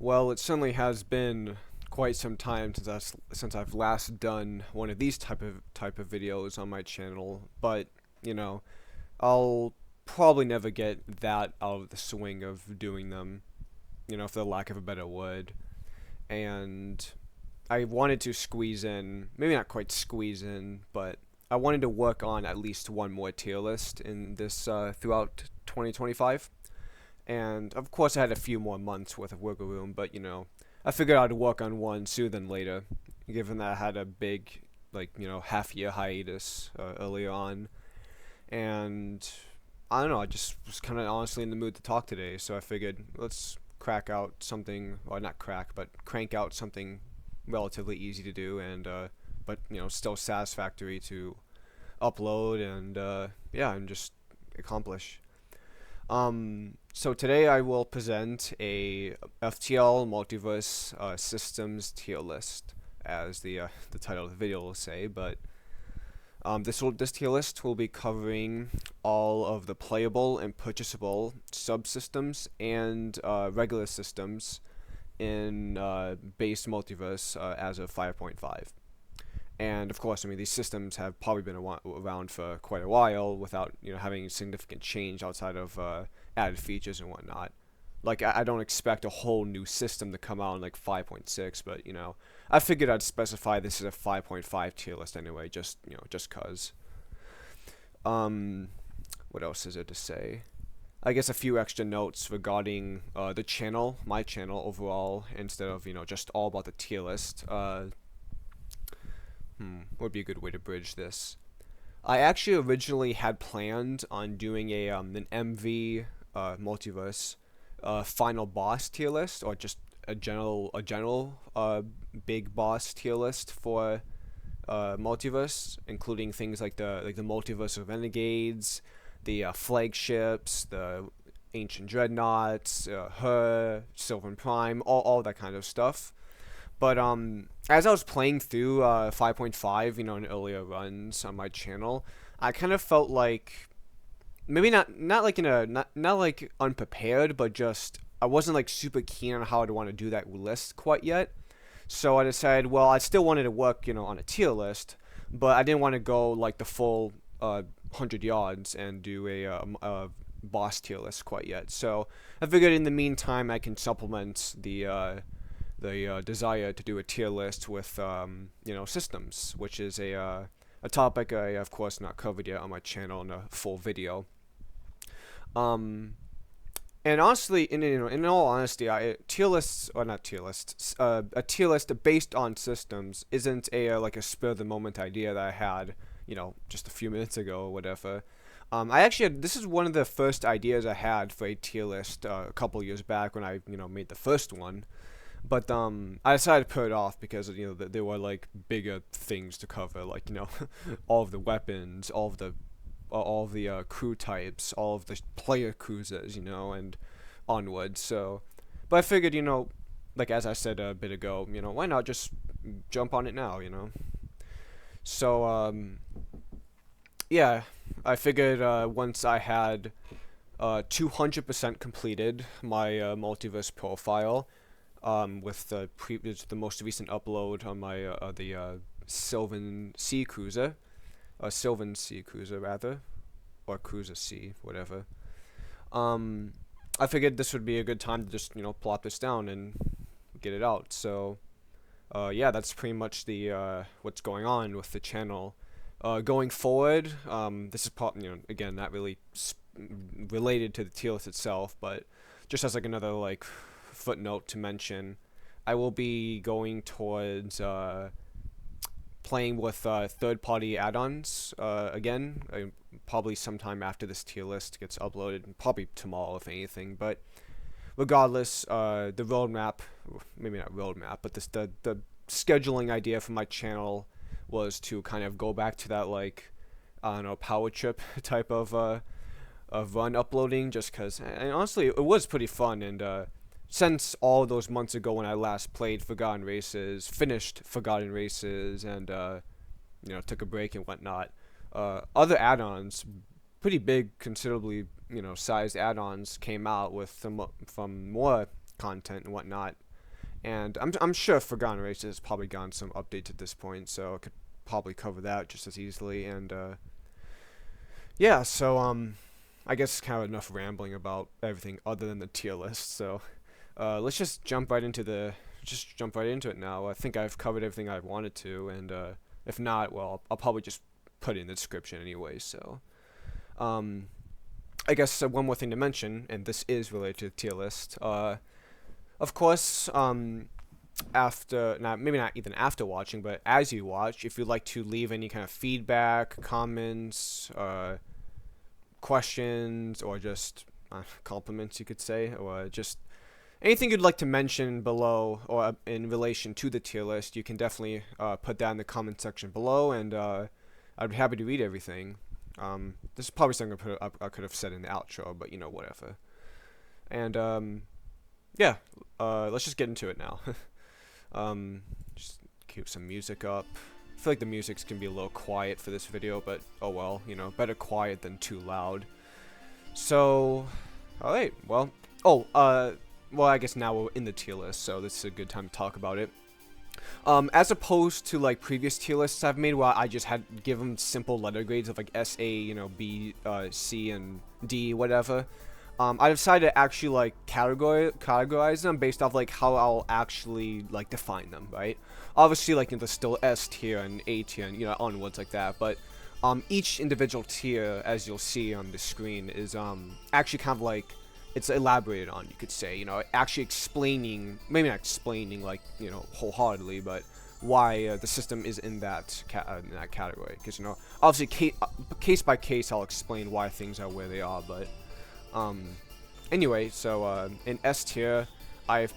Well, it certainly has been quite some time since I've last done one of these type of videos on my channel, but you know, I'll probably never get that out of the swing of doing them, for the lack of a better word. And I wanted to squeeze in, maybe not quite squeeze in, but I wanted to work on at least one more tier list in this throughout 2025. And of course, I had a few more months worth of wiggle room, but I figured I'd work on one sooner than later, given that I had a big, half year hiatus earlier on. And I don't know, I just was kind of honestly in the mood to talk today, so I figured let's crack out something, or not crack, but crank out something relatively easy to do and, but, still satisfactory to upload and, yeah, and just accomplish. So today I will present a FTL Multiverse systems tier list, as the title of the video will say. But this tier list will be covering all of the playable and purchasable subsystems and regular systems in base multiverse as of 5.5. And of course, I mean, these systems have probably been around for quite a while without, having significant change outside of added features and whatnot. Like, I don't expect a whole new system to come out in like 5.6, but I figured I'd specify this as a 5.5 tier list anyway, just cause. What else is there to say? I guess a few extra notes regarding the channel, my channel overall, instead of just all about the tier list. Would be a good way to bridge this. I actually originally had planned on doing an MV multiverse final boss tier list, or just a general big boss tier list for multiverse, including things like the multiverse of renegades, the flagships, the ancient dreadnoughts, her, Sylvan Prime, all that kind of stuff. But as I was playing through 5.5, in earlier runs on my channel, I kind of felt like maybe not like not like unprepared, but just I wasn't like super keen on how I'd want to do that list quite yet. So I decided, well, I still wanted to work, on a tier list, but I didn't want to go like the full 100 yards and do a boss tier list quite yet. So I figured in the meantime I can supplement the desire to do a tier list with systems, which is a topic I of course not covered yet on my channel in a full video. And honestly, in all honesty, tier lists, or not tier lists, a tier list based on systems isn't like a spur of the moment idea that I had just a few minutes ago or whatever. I actually this is one of the first ideas I had for a tier list a couple years back when I made the first one. But I decided to put it off because there were like bigger things to cover, like all of the weapons, all of the crew types, all of the player cruisers, and onwards. So, but I figured, like as I said a bit ago, why not just jump on it now, So yeah, I figured once I had 200% completed my multiverse profile. With the most recent upload on my Sylvan Sea Cruiser, Sylvan Sea Cruiser rather, or Cruiser C, whatever. I figured this would be a good time to just plop this down and get it out. So, yeah, that's pretty much the what's going on with the channel. Going forward, this is again not really related to the tier list itself, but just as like another like footnote to mention, I will be going towards playing with third-party add-ons again, probably sometime after this tier list gets uploaded, probably tomorrow if anything. But regardless, the roadmap, maybe not roadmap, but the scheduling idea for my channel was to kind of go back to that, like, I don't know, power trip type of run uploading, just because, and honestly, it was pretty fun. And since all those months ago when I last played Forgotten Races, finished Forgotten Races, and took a break and whatnot, other add-ons, pretty big, considerably sized add-ons came out with some more content and whatnot. And I'm sure Forgotten Race has probably gotten some updates at this point, so I could probably cover that just as easily. And yeah, so I guess it's kind of enough rambling about everything other than the tier list. So let's just jump right into it now. I think I've covered everything I wanted to, and if not, well, I'll probably just put it in the description anyway. So I guess one more thing to mention, and this is related to the tier list. Of course, maybe not even after watching, but as you watch, if you'd like to leave any kind of feedback, comments, questions, or just compliments, you could say, or just anything you'd like to mention below or in relation to the tier list, you can definitely put that in the comment section below, and I'd be happy to read everything. This is probably something I could have said in the outro, but whatever. And yeah, let's just get into it now. Just keep some music up. I feel like the music's gonna be a little quiet for this video, but oh well, better quiet than too loud. So, alright, well, well, I guess now we're in the tier list, so this is a good time to talk about it. As opposed to like previous tier lists I've made where I just had give them simple letter grades of like S, A, B, C, and D, whatever. I decided to actually like categorize them based off like how I'll actually like define them, right? Obviously, like there's still S tier and A tier and onwards like that, but each individual tier, as you'll see on the screen, is actually kind of like it's elaborated on, you could say, actually explaining, maybe not explaining like wholeheartedly, but why the system is in that category. Because obviously case by case I'll explain why things are where they are, but anyway, so in S tier, I've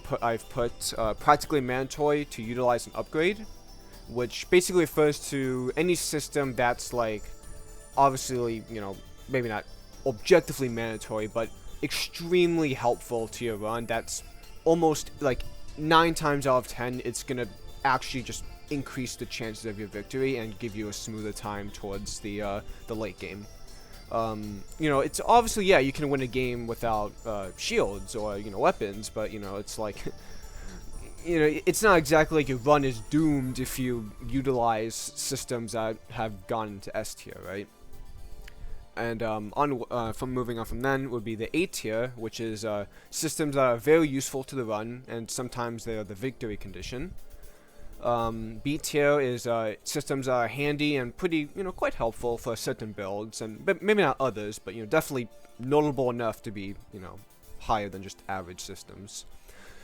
put practically mandatory to utilize an upgrade, which basically refers to any system that's like obviously maybe not objectively mandatory, but extremely helpful to your run. That's almost like 9 times out of 10, it's gonna actually just increase the chances of your victory and give you a smoother time towards the late game. It's obviously, yeah, you can win a game without shields or weapons, but it's like it's not exactly like your run is doomed if you utilize systems that have gone into S tier, right? And moving on from then would be the A tier, which is systems that are very useful to the run, and sometimes they are the victory condition. B tier is systems that are handy and pretty, quite helpful for certain builds, and maybe not others, but definitely notable enough to be, higher than just average systems.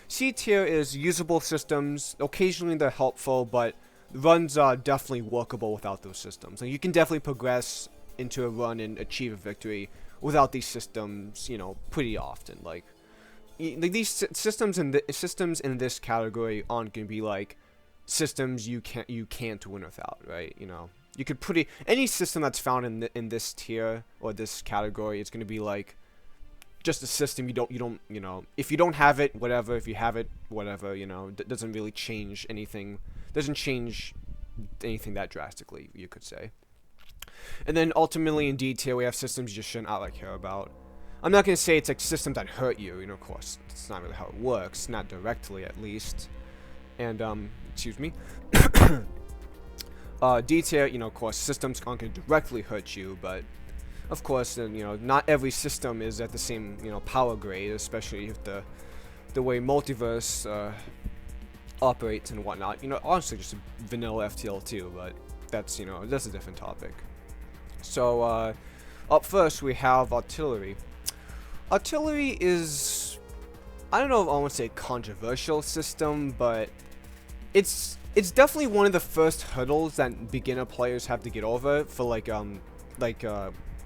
C tier is usable systems. Occasionally they're helpful, but runs are definitely workable without those systems. And you can definitely progress into a run and achieve a victory without these systems, pretty often. Like these systems in this category aren't gonna be like systems you can't win without, right? You could any system that's found in this tier or this category, it's gonna be like just a system you don't if you don't have it, whatever. If you have it, whatever. Doesn't really change anything. Doesn't change anything that drastically, you could say. And then ultimately in D tier, we have systems you just shouldn't care about. I'm not gonna say it's like systems that hurt you. Of course, it's not really how it works, not directly at least. And excuse me. D tier, of course, systems aren't gonna directly hurt you, but of course, not every system is at the same power grade, especially if the way Multiverse operates and whatnot. Honestly, just vanilla FTL too, but that's that's a different topic. So up first we have artillery. Artillery is, I don't know if I want to say controversial system, but it's definitely one of the first hurdles that beginner players have to get over for like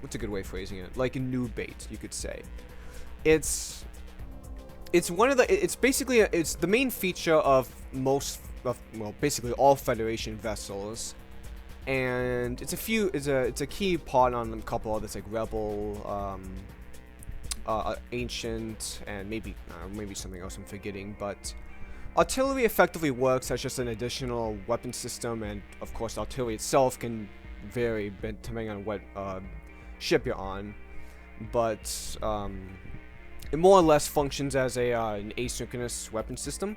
what's a good way of phrasing it? Like a new bait, you could say. It's one of the it's the main feature of basically all Federation vessels, and it's a key part on a couple others like Rebel, Ancient, and maybe something else I'm forgetting. But artillery effectively works as just an additional weapon system, and of course artillery itself can vary depending on what ship you're on, but it more or less functions as an asynchronous weapon system.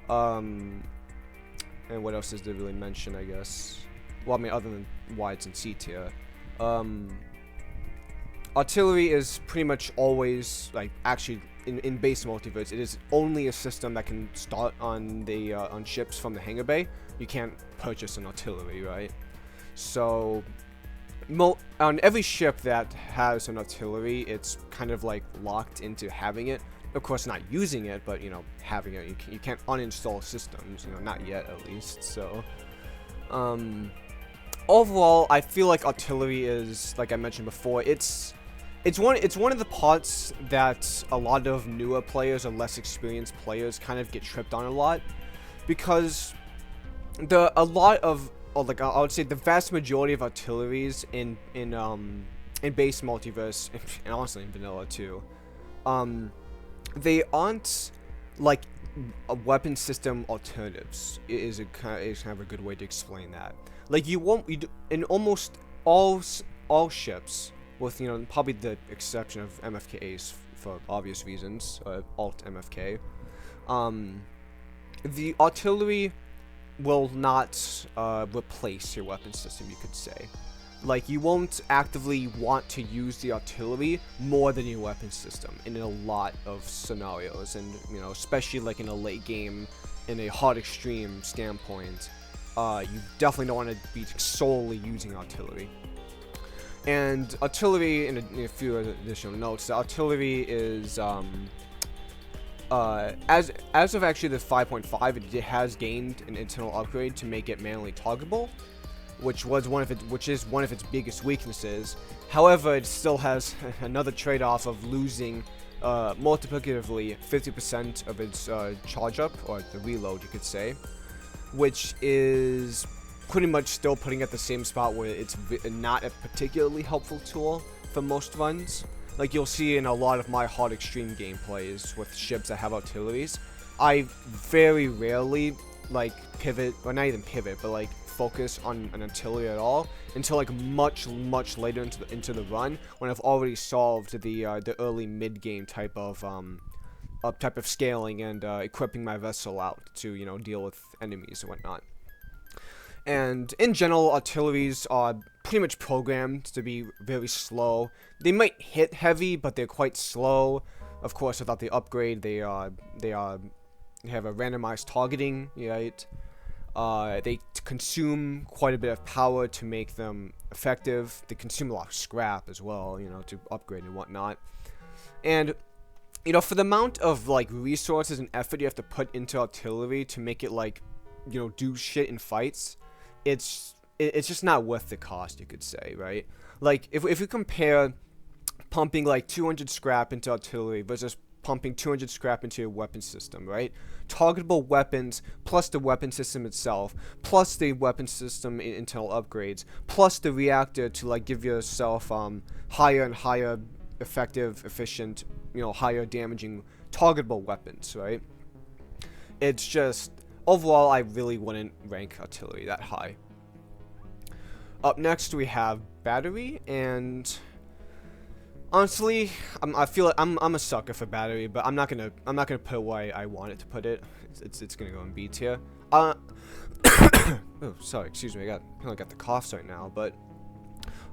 And what else is there really mention, I guess? Well, I mean, other than why it's in C tier. Artillery is pretty much always, like, actually, in base multiverse, it is only a system that can start on the, on ships from the hangar bay. You can't purchase an artillery, right? So, on every ship that has an artillery, it's kind of, like, locked into having it. Of course, not using it, but, you know, having it. You can't uninstall systems, you know, not yet, at least, so... Overall, I feel like artillery is, like I mentioned before, it's one of the parts that a lot of newer players or less experienced players kind of get tripped on a lot, because I would say the vast majority of artilleries in base multiverse, and honestly in vanilla too, they aren't like a weapon system alternatives. Is kind of a good way to explain that. Like in almost all ships, with, you know, probably the exception of MFKs for obvious reasons, alt MFK, the artillery will not replace your weapon system, you could say. Like, you won't actively want to use the artillery more than your weapon system in a lot of scenarios, and, you know, especially like in a late game, in a hard extreme standpoint, you definitely don't want to be solely using artillery. And artillery, in a few additional notes, the artillery is, as of actually the 5.5, it has gained an internal upgrade to make it manually toggleable, which is one of its biggest weaknesses. However, it still has another trade-off of losing multiplicatively 50% of its charge up, or the reload, you could say, which is pretty much still putting it at the same spot where it's not a particularly helpful tool for most runs. Like you'll see in a lot of my hard extreme gameplays with ships that have artilleries, I very rarely like pivot, or not even pivot, but like focus on an artillery at all until like much later into the run, when I've already solved the early mid game type of scaling and equipping my vessel out to, you know, deal with enemies and whatnot. And in general, artilleries are pretty much programmed to be very slow. They might hit heavy, but they're quite slow. Of course, without the upgrade, they have a randomized targeting, right? They consume quite a bit of power to make them effective. They consume a lot of scrap as well, you know, to upgrade and whatnot. And, you know, for the amount of, like, resources and effort you have to put into artillery to make it, like, you know, do shit in fights, it's just not worth the cost, you could say, right? Like, if you compare pumping, like, 200 scrap into artillery versus pumping 200 scrap into your weapon system, right? Targetable weapons, plus the weapon system itself, plus the weapon system internal upgrades, plus the reactor to, like, give yourself higher and higher effective, efficient, you know, higher damaging targetable weapons, right? It's just, overall, I really wouldn't rank artillery that high. Up next, we have battery, and honestly, I feel like I'm a sucker for battery, but I'm not gonna put it where I want it to put it. It's gonna go in B tier. Oh, sorry, excuse me. I kinda got the coughs right now, but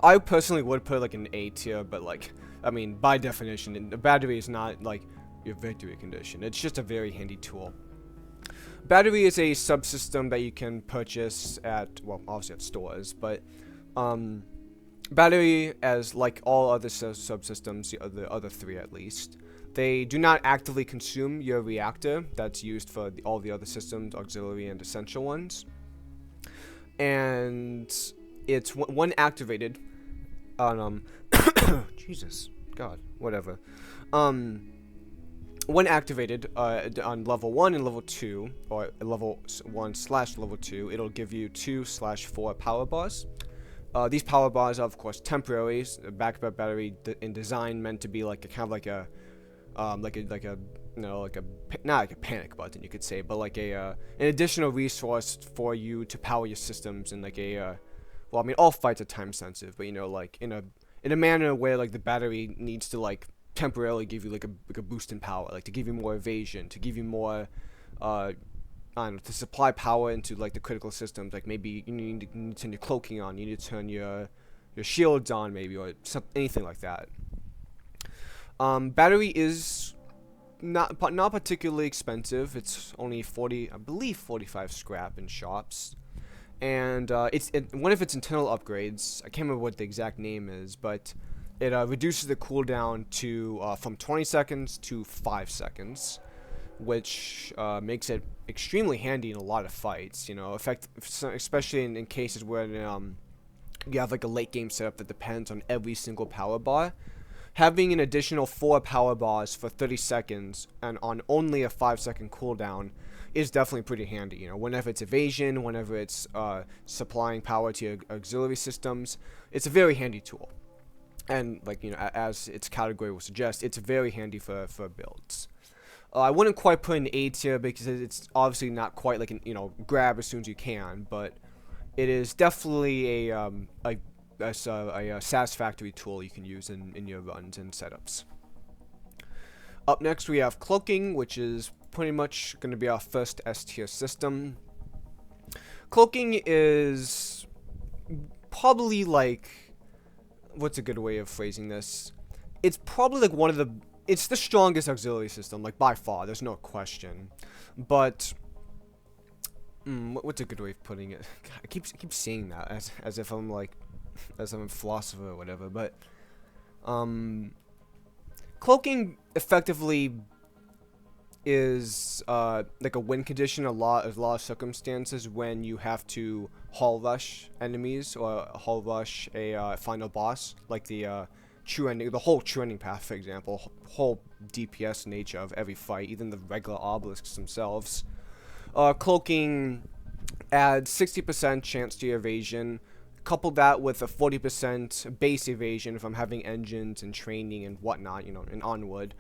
I personally would put it like an A tier. But like, I mean, by definition, the battery is not like your victory condition. It's just a very handy tool. Battery is a subsystem that you can purchase at, well, obviously at stores, but battery, as like all other subsystems, the other three at least, they do not actively consume your reactor that's used for all the other systems, auxiliary and essential ones. And it's when activated on Jesus, God, whatever. When activated on level 1 and level 2, or level 1/level 2, it'll give you 2/4 power bars. These power bars are, of course, temporary. Backup battery in design meant to be like a kind of like a you know, like a, not like a panic button, you could say, but like an additional resource for you to power your systems in like a well, I mean, all fights are time sensitive, but you know, like in a manner where like the battery needs to like temporarily give you like a boost in power, like to give you more evasion, to give you more I don't know, to supply power into like the critical systems. Like maybe you need to turn your cloaking on, you need to turn your shields on, maybe, or anything like that. Battery is not particularly expensive. It's only 40, I believe 45 scrap in shops. And one of its internal upgrades, I can't remember what the exact name is, but it reduces the cooldown to from 20 seconds to 5 seconds, which makes it extremely handy in a lot of fights. You know, especially in cases where you have like a late game setup that depends on every single power bar. Having an additional 4 power bars for 30 seconds and on only a 5-second cooldown is definitely pretty handy. You know, whenever it's evasion, whenever it's supplying power to your auxiliary systems, it's a very handy tool. And like, you know, as its category will suggest, it's very handy for builds. I wouldn't quite put an A tier because it's obviously not quite like an, you know, grab as soon as you can, but it is definitely a satisfactory tool you can use in your runs and setups. Up next we have Cloaking, which is pretty much going to be our first S tier system. Cloaking is probably like, what's a good way of phrasing this? It's probably like it's the strongest auxiliary system, like by far, there's no question. But what's a good way of putting it? God, I keep saying that as if I'm like as I'm a philosopher or whatever, but Cloaking effectively is like a win condition a lot of circumstances when you have to hall rush enemies or hall rush a final boss, like the true ending, the whole true ending path, for example, whole DPS nature of every fight, even the regular obelisks themselves. Cloaking adds 60% chance to your evasion. Couple that with a 40% base evasion from having engines and training and whatnot, you know, and onward.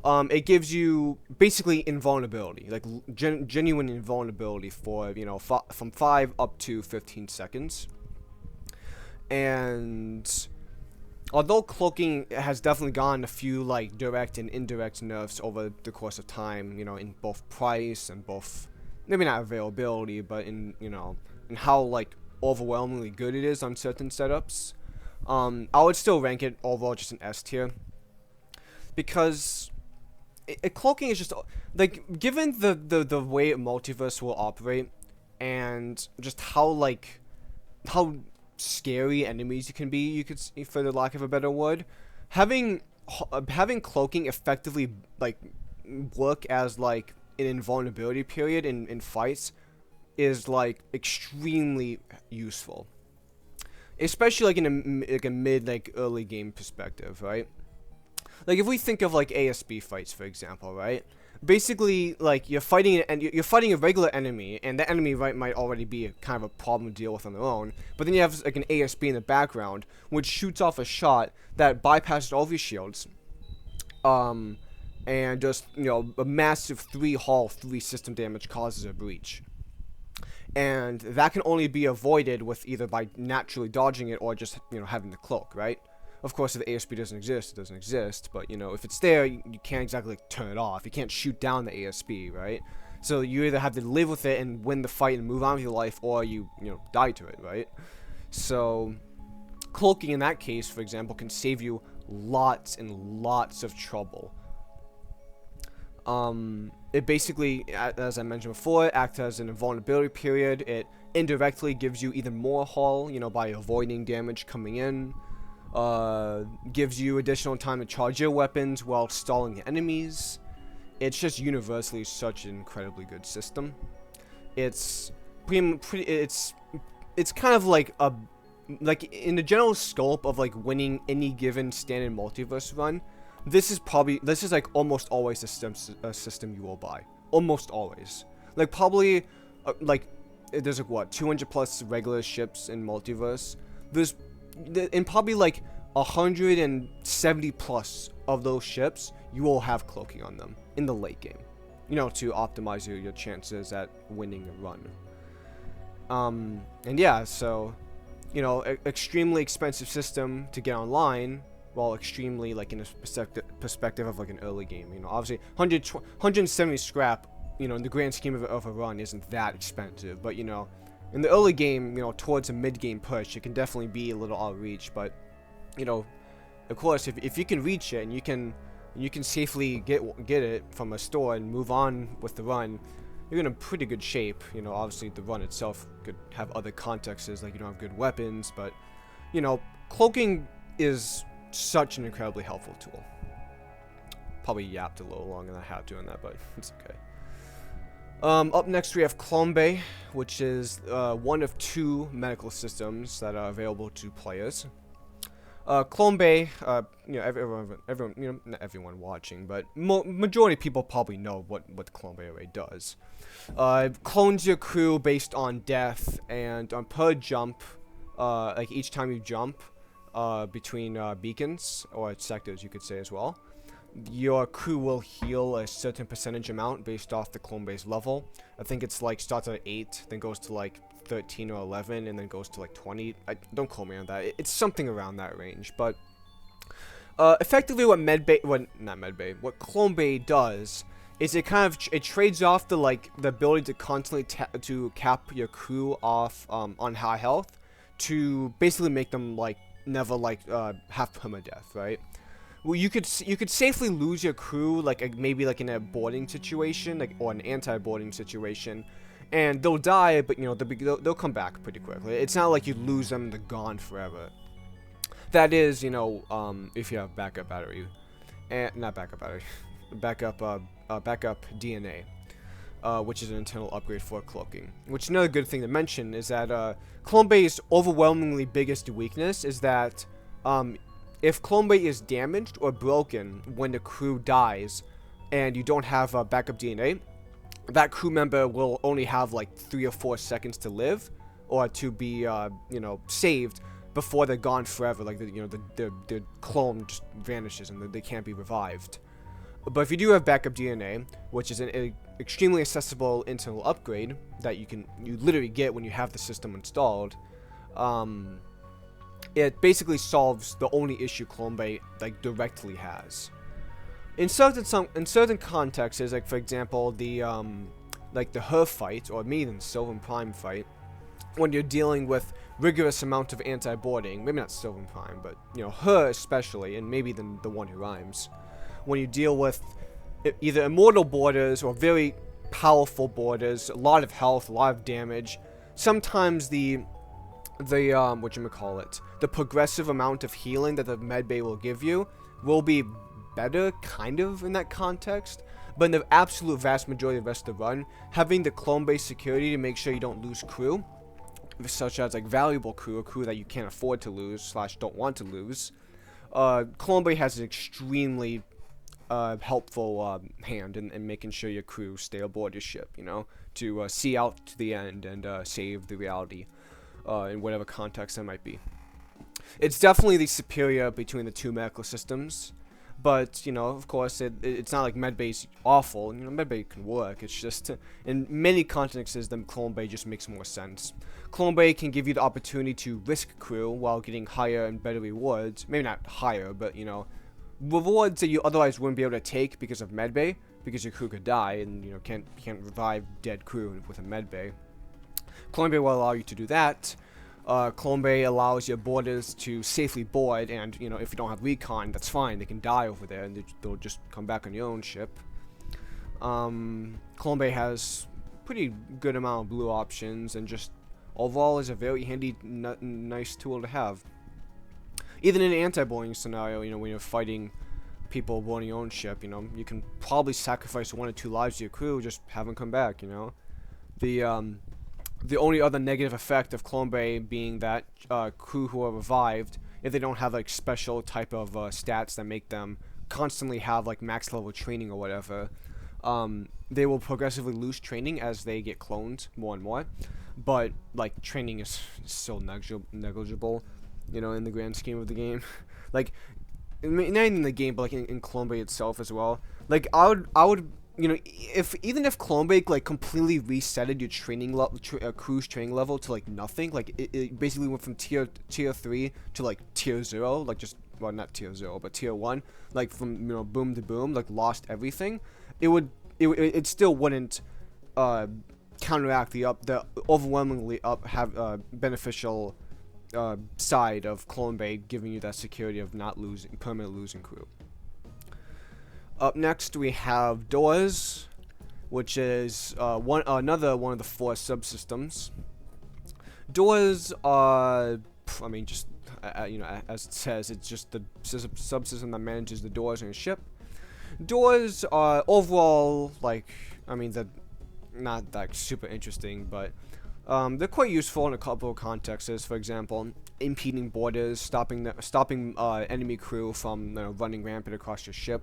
It gives you basically invulnerability, like genuine invulnerability for, you know, from 5 up to 15 seconds. And although Cloaking has definitely gotten a few like direct and indirect nerfs over the course of time, you know, in both price and both, maybe not availability, but in, you know, in how like overwhelmingly good it is on certain setups, I would still rank it overall just an S tier, because Cloaking is just like, given the way Multiverse will operate and just how scary enemies can be, you could, for the lack of a better word, having Cloaking effectively like work as like an invulnerability period in fights is like extremely useful, especially like in a mid, like early game perspective, right? Like if we think of like ASB fights, for example, right? Basically, like you're fighting a regular enemy, and that enemy might already be kind of a problem to deal with on their own. But then you have like an ASB in the background, which shoots off a shot that bypasses all of your shields, and just, you know, a massive 3 system damage causes a breach. And that can only be avoided with either by naturally dodging it or just, you know, having the cloak, right? Of course, if the ASB doesn't exist, it doesn't exist. But, you know, if it's there, you can't exactly turn it off. You can't shoot down the ASB, right? So you either have to live with it and win the fight and move on with your life, or you know, die to it, right? So Cloaking in that case, for example, can save you lots and lots of trouble. It basically, as I mentioned before, acts as an invulnerability period. It indirectly gives you even more hull, you know, by avoiding damage coming in. Gives you additional time to charge your weapons while stalling the enemies. It's just universally such an incredibly good system. It's it's kind of like in the general scope of like winning any given standard multiverse run. This is like almost always a system you will buy. Almost always. Like probably, there's like what, 200 plus regular ships in Multiverse. And probably like 170 plus of those ships, you will have Cloaking on them in the late game. You know, to optimize your chances at winning a run. And yeah, so, you know, extremely expensive system to get online. Well, extremely, like, in a perspective of, like, an early game. You know, obviously, 170 scrap you know, in the grand scheme of a run, isn't that expensive. But, you know, in the early game, you know, towards a mid-game push, it can definitely be a little out of reach. But, you know, of course, if you can reach it and you can safely get it from a store and move on with the run, you're in a pretty good shape. You know, obviously the run itself could have other contexts, like you don't have good weapons, but, you know, cloaking is such an incredibly helpful tool. Probably yapped a little longer than I had to on that, but it's okay. Up next we have Clonebay, which is one of 2 medical systems that are available to players. Clonebay, you know, everyone, you know, not everyone watching, but majority of people probably know what the Clonebay array does. It clones your crew based on death, and on per jump, like each time you jump between beacons, or sectors you could say as well, your crew will heal a certain percentage amount based off the Clonebay's level. I think it's like starts at 8, then goes to like 13 or 11, and then goes to like 20. Don't quote me on that. It's something around that range. But effectively, what what Clonebay does is it trades off the ability to constantly cap your crew off on high health to basically make them never have permadeath, right? Well, you could safely lose your crew maybe in a boarding situation, or an anti-boarding situation, and they'll die, but you know they'll come back pretty quickly. It's not like you lose them and they're gone forever. That is, you know, if you have backup battery, and not backup battery, backup DNA, which is an internal upgrade for cloaking. Which another good thing to mention is that Clonebay's overwhelmingly biggest weakness is that if Clonebay is damaged or broken when the crew dies and you don't have backup DNA, that crew member will only have like 3 or 4 seconds to live or to be, you know, saved before they're gone forever. Like, you know, the clone just vanishes and they can't be revived. But if you do have backup DNA, which is an extremely accessible internal upgrade that you literally get when you have the system installed, it basically solves the only issue Clonebay directly has. In certain contexts, like for example the her fight, or maybe even Sylvan Prime fight, when you're dealing with rigorous amount of anti-boarding, maybe not Sylvan Prime, but you know her especially, and maybe the one who rhymes, when you deal with either immortal boarders or very powerful boarders, a lot of health, a lot of damage, sometimes the progressive amount of healing that the Medbay will give you will be better, kind of, in that context. But in the absolute vast majority of the rest of the run, having the Clonebay security to make sure you don't lose crew, such as valuable crew, a crew that you can't afford to lose / don't want to lose, Clonebay has an extremely helpful hand in making sure your crew stay aboard your ship, you know, to see out to the end and save the reality in whatever context that might be. It's definitely the superior between the 2 medical systems, but, you know, of course, it's not like Medbay's awful. You know, Medbay can work. It's just, in many contexts, then Clonebay just makes more sense. Clonebay can give you the opportunity to risk crew while getting higher and better rewards. Maybe not higher, but, you know, rewards that you otherwise wouldn't be able to take because of Medbay, because your crew could die and, you know, can't revive dead crew with a Medbay. Clonebay will allow you to do that. Clonebay allows your boarders to safely board, and, you know, if you don't have recon, that's fine. They can die over there, and they'll just come back on your own ship. Clonebay has pretty good amount of blue options, and just overall is a very handy, nice tool to have. Even in an anti-boarding scenario, you know, when you're fighting people boarding your own ship, you know, you can probably sacrifice 1 or 2 lives to your crew, just have them come back, you know. The only other negative effect of Clonebay being that crew who are revived, if they don't have special type of stats that make them constantly have max level training or whatever, they will progressively lose training as they get cloned more and more. But training is so negligible, you know, in the grand scheme of the game. Not even in the game, but in Clonebay itself as well. I would, you know, even if Clonebay completely resetted your training level, crew's training level to nothing, it basically went from tier 3 to tier 0, well, not tier 0, but tier 1, from, you know, boom to boom, lost everything, it would it still wouldn't counteract the overwhelmingly beneficial side of Clonebay, giving you that security of not permanent losing crew. Up next we have doors, which is another one of the 4 subsystems. Doors are, I mean, just as it says, it's just the subsystem that manages the doors in a ship. Doors are overall, like, I mean, they're not that super interesting, but they're quite useful in a couple of contexts. For example, impeding borders, stopping enemy crew from running rampant across your ship.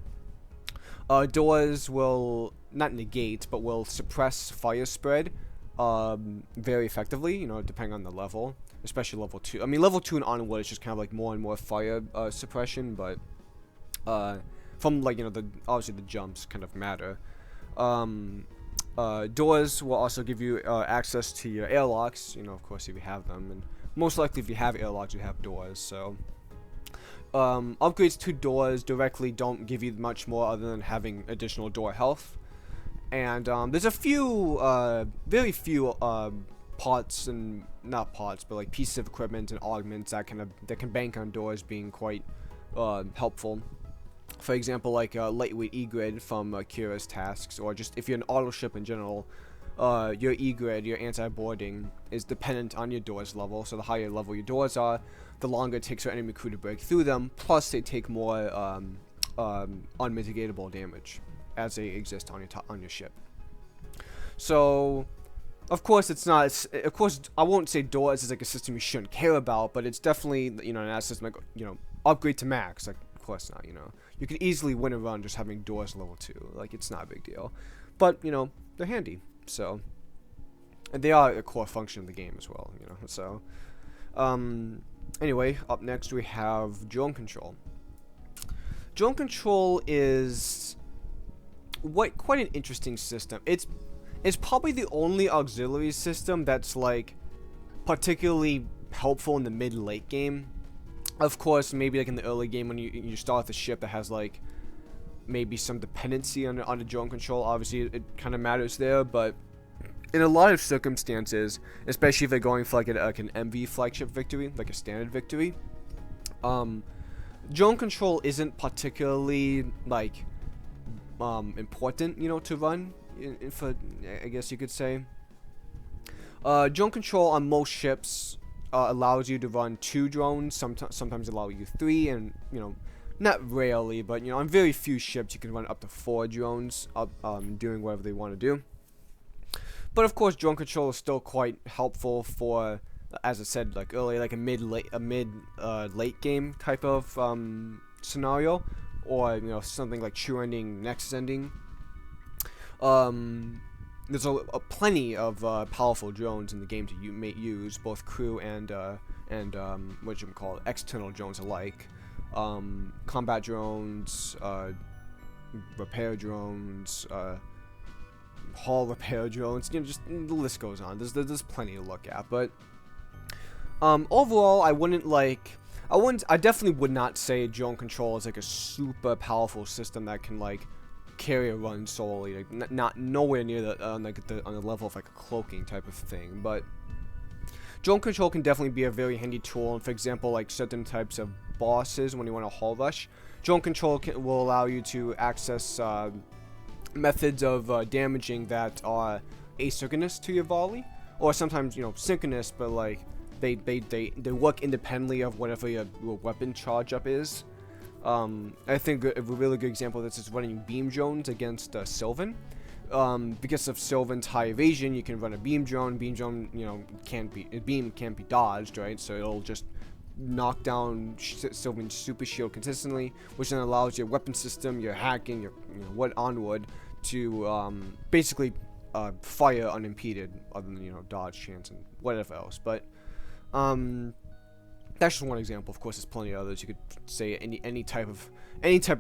Doors will not negate, but will suppress fire spread very effectively, depending on the level, especially level 2. I mean, level 2 and onward, it's just kind of like more and more fire suppression, but from like, obviously the jumps kind of matter. Doors will also give you access to your airlocks, of course, if you have them, and most likely if you have airlocks, you have doors, so upgrades to doors directly don't give you much more other than having additional door health. And there's a few, very few parts, and not parts, but like pieces of equipment and augments that can bank on doors being quite helpful. For example, like lightweight E-grid from Kira's tasks, or just if you're an auto ship in general, your E-grid, your anti-boarding, is dependent on your doors level. So the higher level your doors are, the longer it takes for enemy crew to break through them. Plus, they take more unmitigatable damage as they exist on your ship. So, of course, of course, I won't say doors is like a system you shouldn't care about, but it's definitely an system like upgrade to max. Like, of course not. You could easily win a run just having doors level 2. Like, it's not a big deal, but they're handy. So, and they are a core function of the game as well. So, anyway, up next we have drone control. Drone control is quite an interesting system. It's probably the only auxiliary system that's like particularly helpful in the mid-late game. Of course, maybe like in the early game when you start the ship that has like maybe some dependency on the drone control. Obviously, it kind of matters there, but in a lot of circumstances, especially if they're going for like an MV flagship victory, like a standard victory, drone control isn't particularly like important, to run for, I guess you could say. Drone control on most ships allows you to run 2 drones, sometimes allow you 3, and not rarely, but on very few ships you can run up to 4 drones doing whatever they want to do. But of course, drone control is still quite helpful for, as I said like earlier, like a mid-late game type of scenario, or something like true ending, nexus ending. There's plenty of powerful drones in the game to use, both crew and external drones alike. Combat drones, repair drones, hull repair drones. Just the list goes on. There's plenty to look at, but overall, I definitely would not say drone control is like a super powerful system that can like carry a run solely, like not nowhere near on the level of like a cloaking type of thing. But drone control can definitely be a very handy tool, and for example, like certain types of bosses when you want to hull rush, drone control will allow you to access methods of damaging that are asynchronous to your volley, or sometimes synchronous, but like they work independently of whatever your weapon charge up is. I think a really good example of this is running beam drones against Sylvan. Because of Sylvan's high evasion, you can run a beam drone. Beam drone, can't be dodged, right? So it'll just knock down Sylvan's super shield consistently, which then allows your weapon system, your hacking, your onward to basically fire unimpeded, other than dodge chance and whatever else. But that's just one example. Of course, there's plenty of others. You could say any type of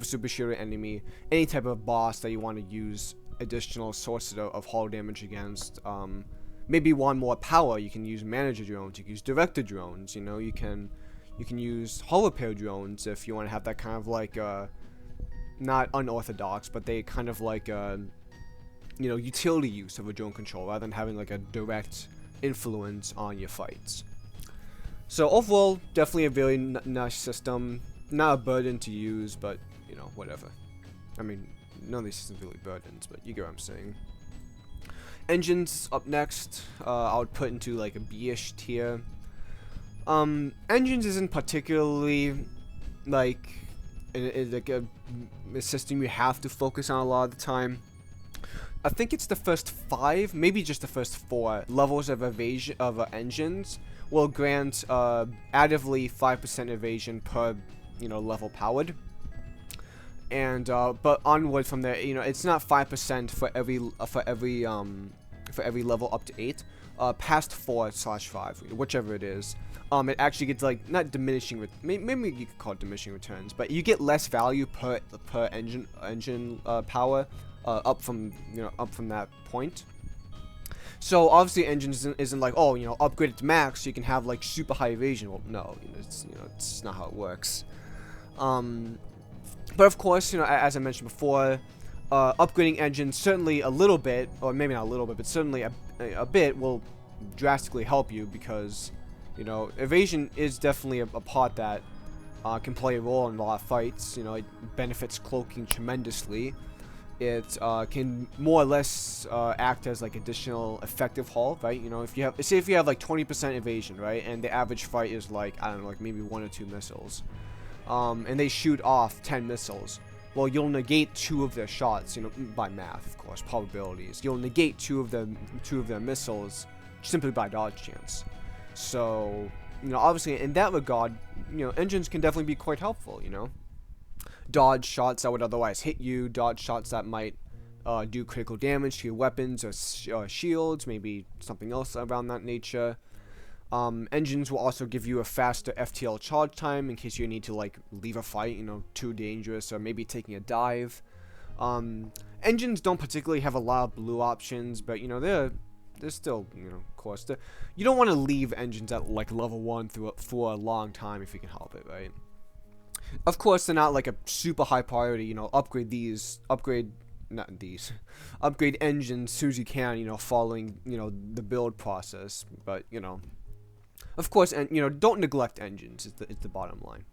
super shooter enemy, any type of boss that you want to use additional sources of hull damage against. Maybe want more power, you can use manager drones. You can use director drones. You can use hull repair drones if you want to have that kind of like not unorthodox, but they kind of like utility use of a drone control rather than having like a direct influence on your fights. So overall, definitely a very nice system. Not a burden to use, but whatever. I mean, none of these systems really burdens, but you get what I'm saying. Engines up next. I would put into like a B-ish tier. Engines isn't particularly like a system you have to focus on a lot of the time. I think it's the first 5, maybe just the first 4 levels of evasion of engines will grant additively 5% evasion per level powered. And but onward from there, it's not 5% for every level up to 8. Past 4/5, whichever it is, it actually gets like not diminishing. Maybe you could call it diminishing returns, but you get less value per engine power up from that point. So obviously, engines isn't like, oh, upgrade it to max so you can have like super high evasion. Well, no, it's not how it works. But of course, as I mentioned before, upgrading engines certainly a little bit, or maybe not a little bit, but certainly a bit will drastically help you, because evasion is definitely a part that can play a role in a lot of fights. It benefits cloaking tremendously. It can more or less act as like additional effective hull, right? If you have like 20% evasion, right, and the average fight is like, I don't know, like maybe 1 or 2 missiles, and they shoot off 10 missiles. Well, you'll negate 2 of their shots, by math, of course, probabilities. You'll negate 2 of their missiles simply by dodge chance. So, obviously in that regard, engines can definitely be quite helpful. Dodge shots that would otherwise hit you, dodge shots that might do critical damage to your weapons or shields, maybe something else around that nature. Engines will also give you a faster FTL charge time in case you need to like leave a fight, too dangerous, or maybe taking a dive. Engines don't particularly have a lot of blue options, but they're still, of course, you don't want to leave engines at like level 1 for a long time if you can help it, right? Of course, they're not like a super high priority, upgrade engines as soon as you can, following, the build process, but, of course, and don't neglect engines. Is the bottom line.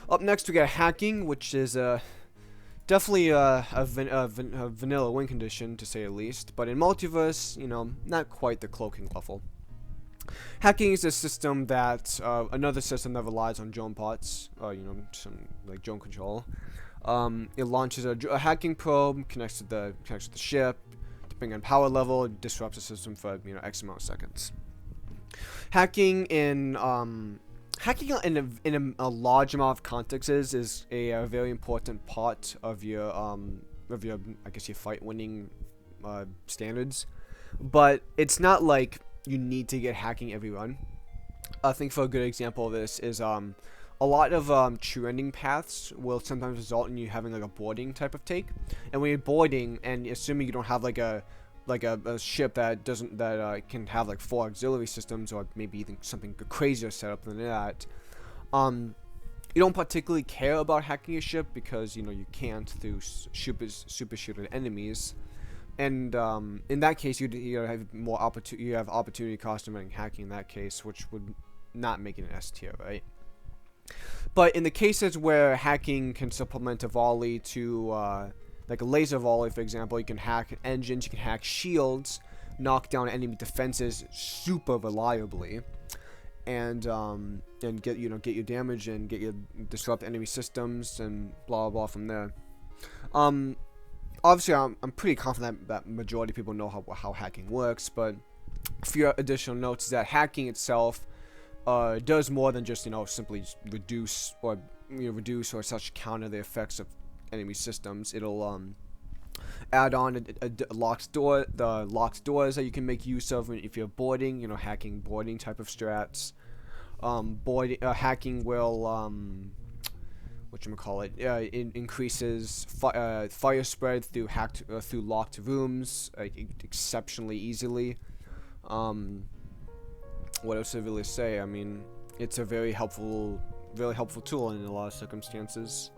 Up next, we got hacking, which is definitely a vanilla win condition to say the least. But in Multiverse, not quite the cloaking level. Hacking is a system that another system that relies on drone parts, some like drone control. It launches a hacking probe, connects to the ship, depending on power level, it disrupts the system for X amount of seconds. Hacking in a large amount of contexts is a very important part of your I guess your fight winning standards, but it's not like you need to get hacking every run. I think for a good example of this is a lot of trending paths will sometimes result in you having like a boarding type of take, and when you're boarding, and assuming you don't have like a ship that can have like 4 auxiliary systems, or maybe even something crazier set up than that, you don't particularly care about hacking a ship because you can't through super shooter enemies, and in that case you have more opportunity. You have opportunity cost of running hacking in that case, which would not make it an S tier, right? But in the cases where hacking can supplement a volley to like a laser volley, for example, you can hack engines, you can hack shields, knock down enemy defenses super reliably, and get your damage and disrupt enemy systems and blah blah blah from there. Obviously, I'm pretty confident that majority of people know how hacking works, but a few additional notes is that hacking itself does more than just simply reduce or such counter the effects of enemy systems. It'll add on a locked door, the locked doors that you can make use of if you're boarding, hacking boarding type of strats. Hacking will it increases fire spread through locked rooms exceptionally easily. What else to really say? I mean, it's a very helpful tool in a lot of circumstances.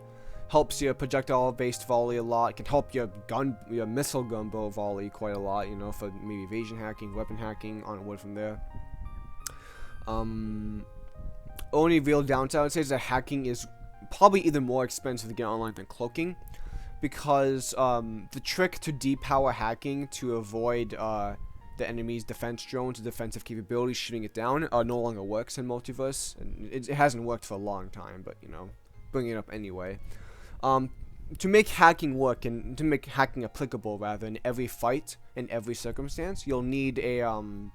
helps your projectile-based volley a lot. It can help your missile gunbow volley quite a lot, you know, for maybe evasion hacking, weapon hacking, onward from there. Only real downside I would say is that hacking is probably even more expensive to get online than cloaking, because the trick to depower hacking to avoid the enemy's defense drones, defensive capabilities, shooting it down, no longer works in Multiverse, and it hasn't worked for a long time, but you know, bring it up anyway. To make hacking work and to make hacking applicable rather in every fight, in every circumstance, you'll need an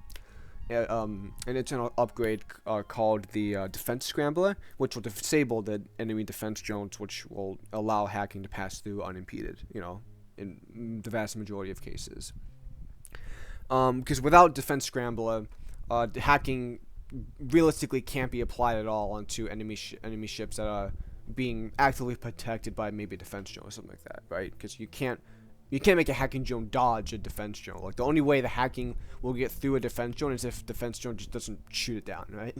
internal upgrade called the Defense Scrambler, which will disable the enemy defense drones, which will allow hacking to pass through unimpeded, you know, in the vast majority of cases. Because without Defense Scrambler, hacking realistically can't be applied at all onto enemy ships that are being actively protected by maybe a defense drone or something like that, right? Because you can't make a hacking drone dodge a defense drone. Like, the only way the hacking will get through a defense drone is if defense drone just doesn't shoot it down, right?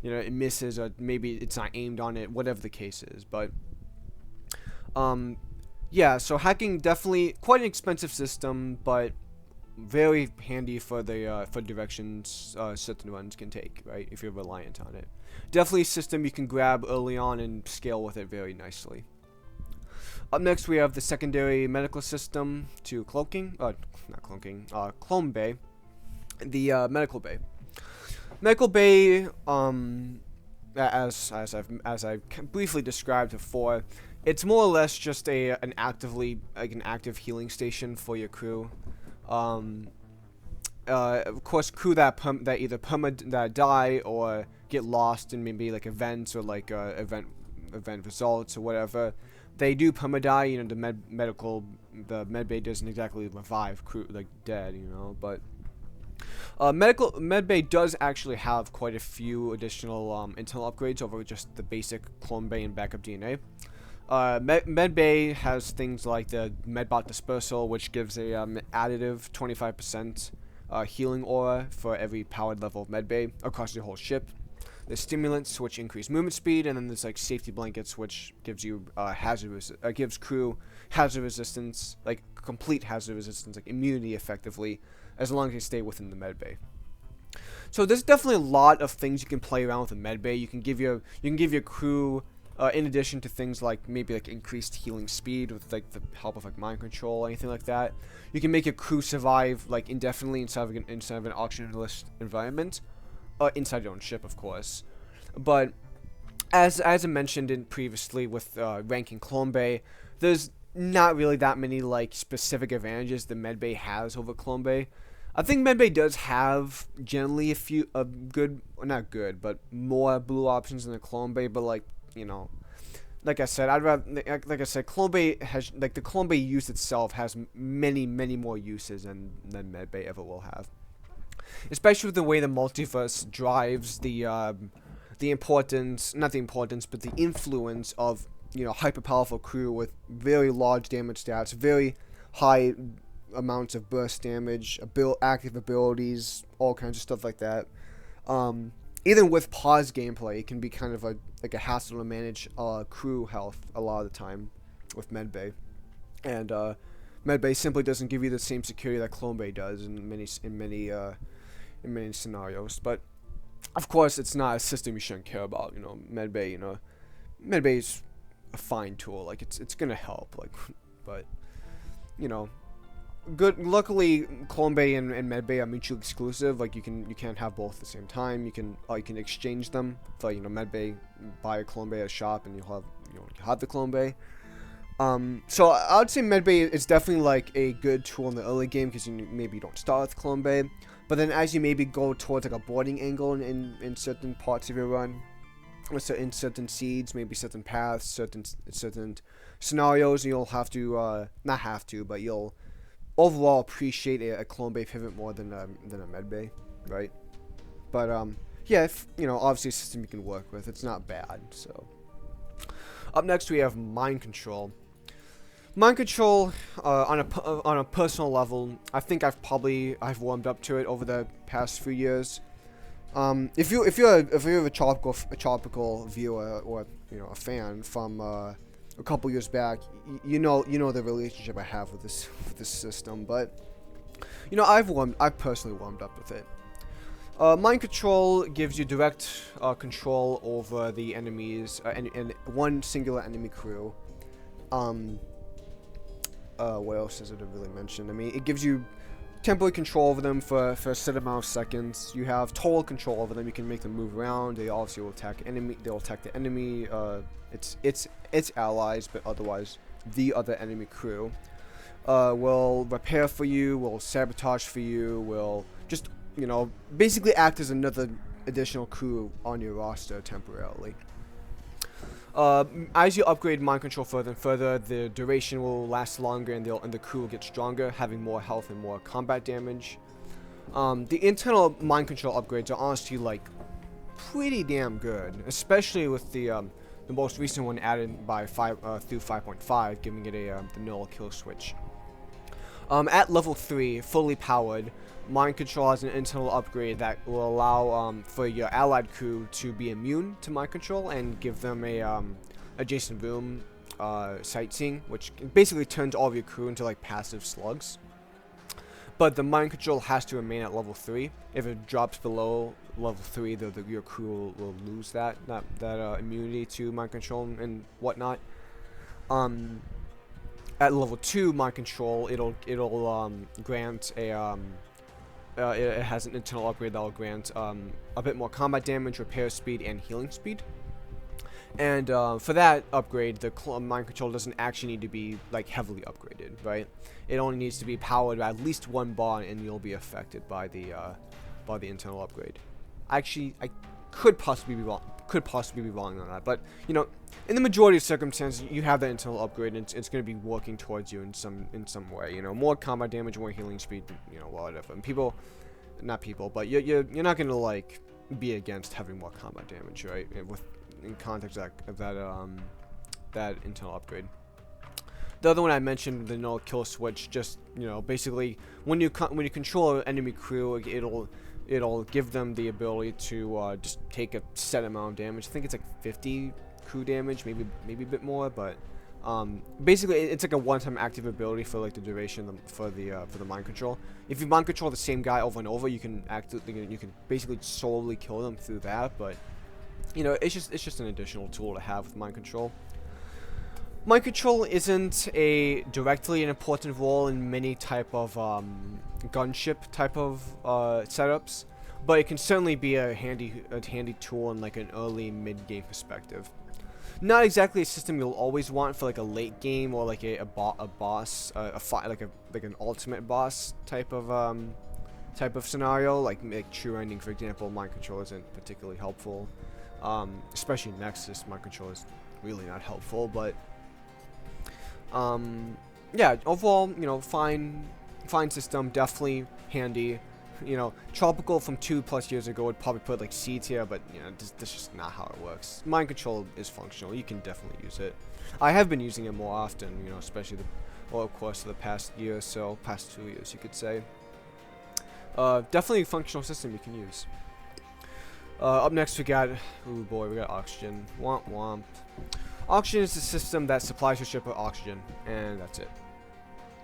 You know, it misses, or maybe it's not aimed on it, whatever the case is. But yeah, so hacking definitely quite an expensive system, but very handy for the for directions certain runs can take, right? If you're reliant on it, definitely a system you can grab early on and scale with it very nicely. Up next, we have the secondary medical system to Cloaking, not Cloaking, Clonebay, the medical bay. Medical bay, as I've briefly described before, it's more or less just an active healing station for your crew. Of course, crew that either that die or get lost in maybe like events or like event results or whatever, they do perma-die. You know, the medbay doesn't exactly revive crew like dead, you know, but medbay does actually have quite a few additional internal upgrades over just the basic Clonebay and backup DNA. Medbay has things like the Medbot Dispersal, which gives a additive 25% healing aura for every powered level of Medbay across the whole ship. There's stimulants, which increase movement speed, and then there's like safety blankets, which gives you gives crew hazard resistance, like complete hazard resistance, like immunity effectively, as long as you stay within the Medbay. So there's definitely a lot of things you can play around with a Medbay. You can give your crew, in addition to things like maybe like increased healing speed with like the help of like mind control or anything like that, you can make your crew survive like indefinitely inside of an oxygenless environment, inside your own ship, of course. But as I mentioned previously with ranking Clonebay, there's not really that many like specific advantages the Medbay has over Clonebay. I think Medbay does have generally a few not good, but more blue options than the Clonebay, but like, you know, like I said, Clonebay has, like, the Clonebay use itself has many more uses than Medbay ever will have. Especially with the way the multiverse drives the influence of, you know, hyper powerful crew with very large damage stats, very high amounts of burst damage, active abilities, all kinds of stuff like that. Even with pause gameplay, it can be kind of a hassle to manage crew health a lot of the time with Medbay, and Medbay simply doesn't give you the same security that Clonebay does in many scenarios. But of course, it's not a system you shouldn't care about. You know, Medbay's a fine tool. Like, it's gonna help. Like, but you know. Luckily, Clonebay and Medbay are mutually exclusive. Like, you can't have both at the same time. You can exchange them. So, you know, Medbay, buy a Clonebay at a shop, and you'll have the Clonebay. So I would say Medbay is definitely like a good tool in the early game, because maybe you don't start with Clonebay, but then as you maybe go towards like a boarding angle in certain parts of your run, or in certain seeds, maybe certain paths, certain scenarios, you'll have to not have to, but you'll overall appreciate a Clonebay pivot more than a Medbay, right? But yeah, obviously a system you can work with. It's not bad. So up next we have mind control. Mind control, on a personal level, I think I've warmed up to it over the past few years. If you're a tropical viewer, or a fan from a couple years back, you know the relationship I have with this system. But I've personally warmed up with it. Mind control gives you direct control over the enemies and one singular enemy crew. What else does it really mention? I mean, it gives you temporary control over them for a set amount of seconds. You have total control over them. You can make them move around. They obviously will attack enemy. They'll attack the enemy. Its allies, but otherwise the other enemy crew will repair for you. Will sabotage for you. Will just basically act as another additional crew on your roster temporarily. As you upgrade mind control further and further, the duration will last longer, and the crew will get stronger, having more health and more combat damage. The internal mind control upgrades are honestly pretty damn good, especially with the most recent one added by through 5.5, giving it the null kill switch. At level 3, fully powered, mind control has an internal upgrade that will allow for your allied crew to be immune to mind control and give them a adjacent room sightseeing, which basically turns all of your crew into passive slugs. But the mind control has to remain at level 3. If it drops below level 3, your crew will lose that immunity to mind control and whatnot. At level 2 mind control, it'll grant a it has an internal upgrade that will grant a bit more combat damage, repair speed, and healing speed. And for that upgrade, the mind control doesn't actually need to be heavily upgraded, right? It only needs to be powered by at least one bar, and you'll be affected by the internal upgrade. Actually, I could possibly be wrong on that, but in the majority of circumstances, you have that internal upgrade, and it's going to be working towards you in some way. More combat damage, more healing speed, whatever. And but you're not going to be against having more combat damage, right? In context of that internal upgrade. The other one I mentioned, the null kill switch, just basically when you control an enemy crew, it'll give them the ability to just take a set amount of damage. I think it's 50 crew damage, maybe a bit more, but basically it's a one-time active ability for the duration for the mind control. If you mind control the same guy over and over, you can basically solely kill them through that. But it's just an additional tool to have with mind control. Mind control isn't directly an important role in many type of gunship type of setups, but it can certainly be a handy tool in an early mid-game perspective. Not exactly a system you'll always want for a late game or a boss, an ultimate boss type of scenario, like true ending, for example. Mind control isn't particularly helpful, especially Nexus. Mind control is really not helpful, but yeah, overall, fine system, definitely handy. Tropical from 2+ years ago would probably put C tier, but that's just not how it works. Mind control is functional. You can definitely use it. I have been using it more often, especially over the course of the past year or so, past 2 years, you could say. Definitely a functional system you can use. Up next we got oxygen. Womp womp. Oxygen is the system that supplies your ship with oxygen, and that's it.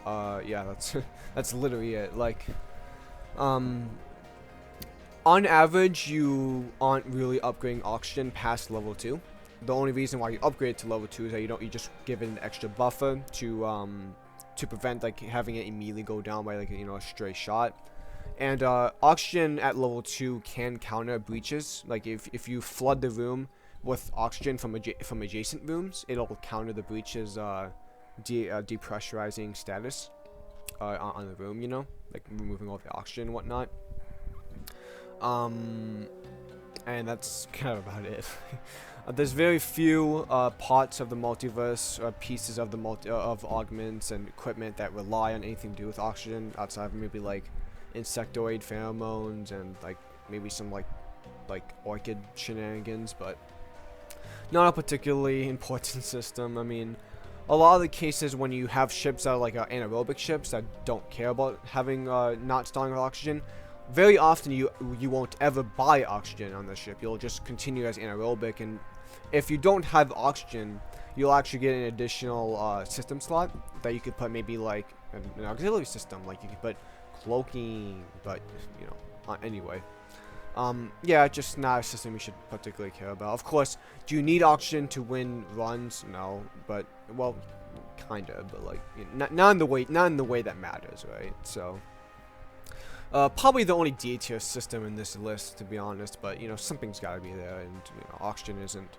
Yeah, that's literally it. On average, you aren't really upgrading oxygen past level 2. The only reason why you upgrade to level 2 is that you just give it an extra buffer to prevent having it immediately go down by a stray shot. And oxygen at level 2 can counter breaches. If you flood the room with oxygen from adjacent rooms, it'll counter the breach's depressurizing status on the room, removing all the oxygen and whatnot. And that's kind of about it. There's very few parts of the multiverse, pieces of of augments and equipment that rely on anything to do with oxygen, outside of maybe insectoid pheromones and maybe some orchid shenanigans, but not a particularly important system. I mean, a lot of the cases when you have ships that are anaerobic ships that don't care about having not stalling with oxygen, very often you won't ever buy oxygen on the ship. You'll just continue as anaerobic, and if you don't have oxygen, you'll actually get an additional system slot that you could put maybe like an auxiliary system, like you could put Cloaking, but you know, anyway. Yeah, just not a system you should particularly care about. Of course, do you need oxygen to win runs? No, but well, kinda, but like not in the way that matters, right? So. Probably the only D tier system in this list, to be honest, but you know, something's gotta be there, and you know, oxygen isn't.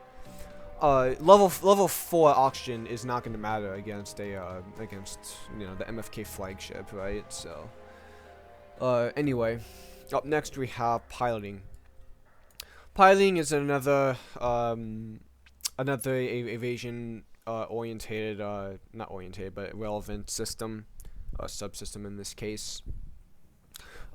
Level 4 oxygen is not going to matter against a you know, the MFK flagship, right? So anyway, up next we have piloting. Piloting is another evasion orientated, not orientated, but relevant system, subsystem in this case.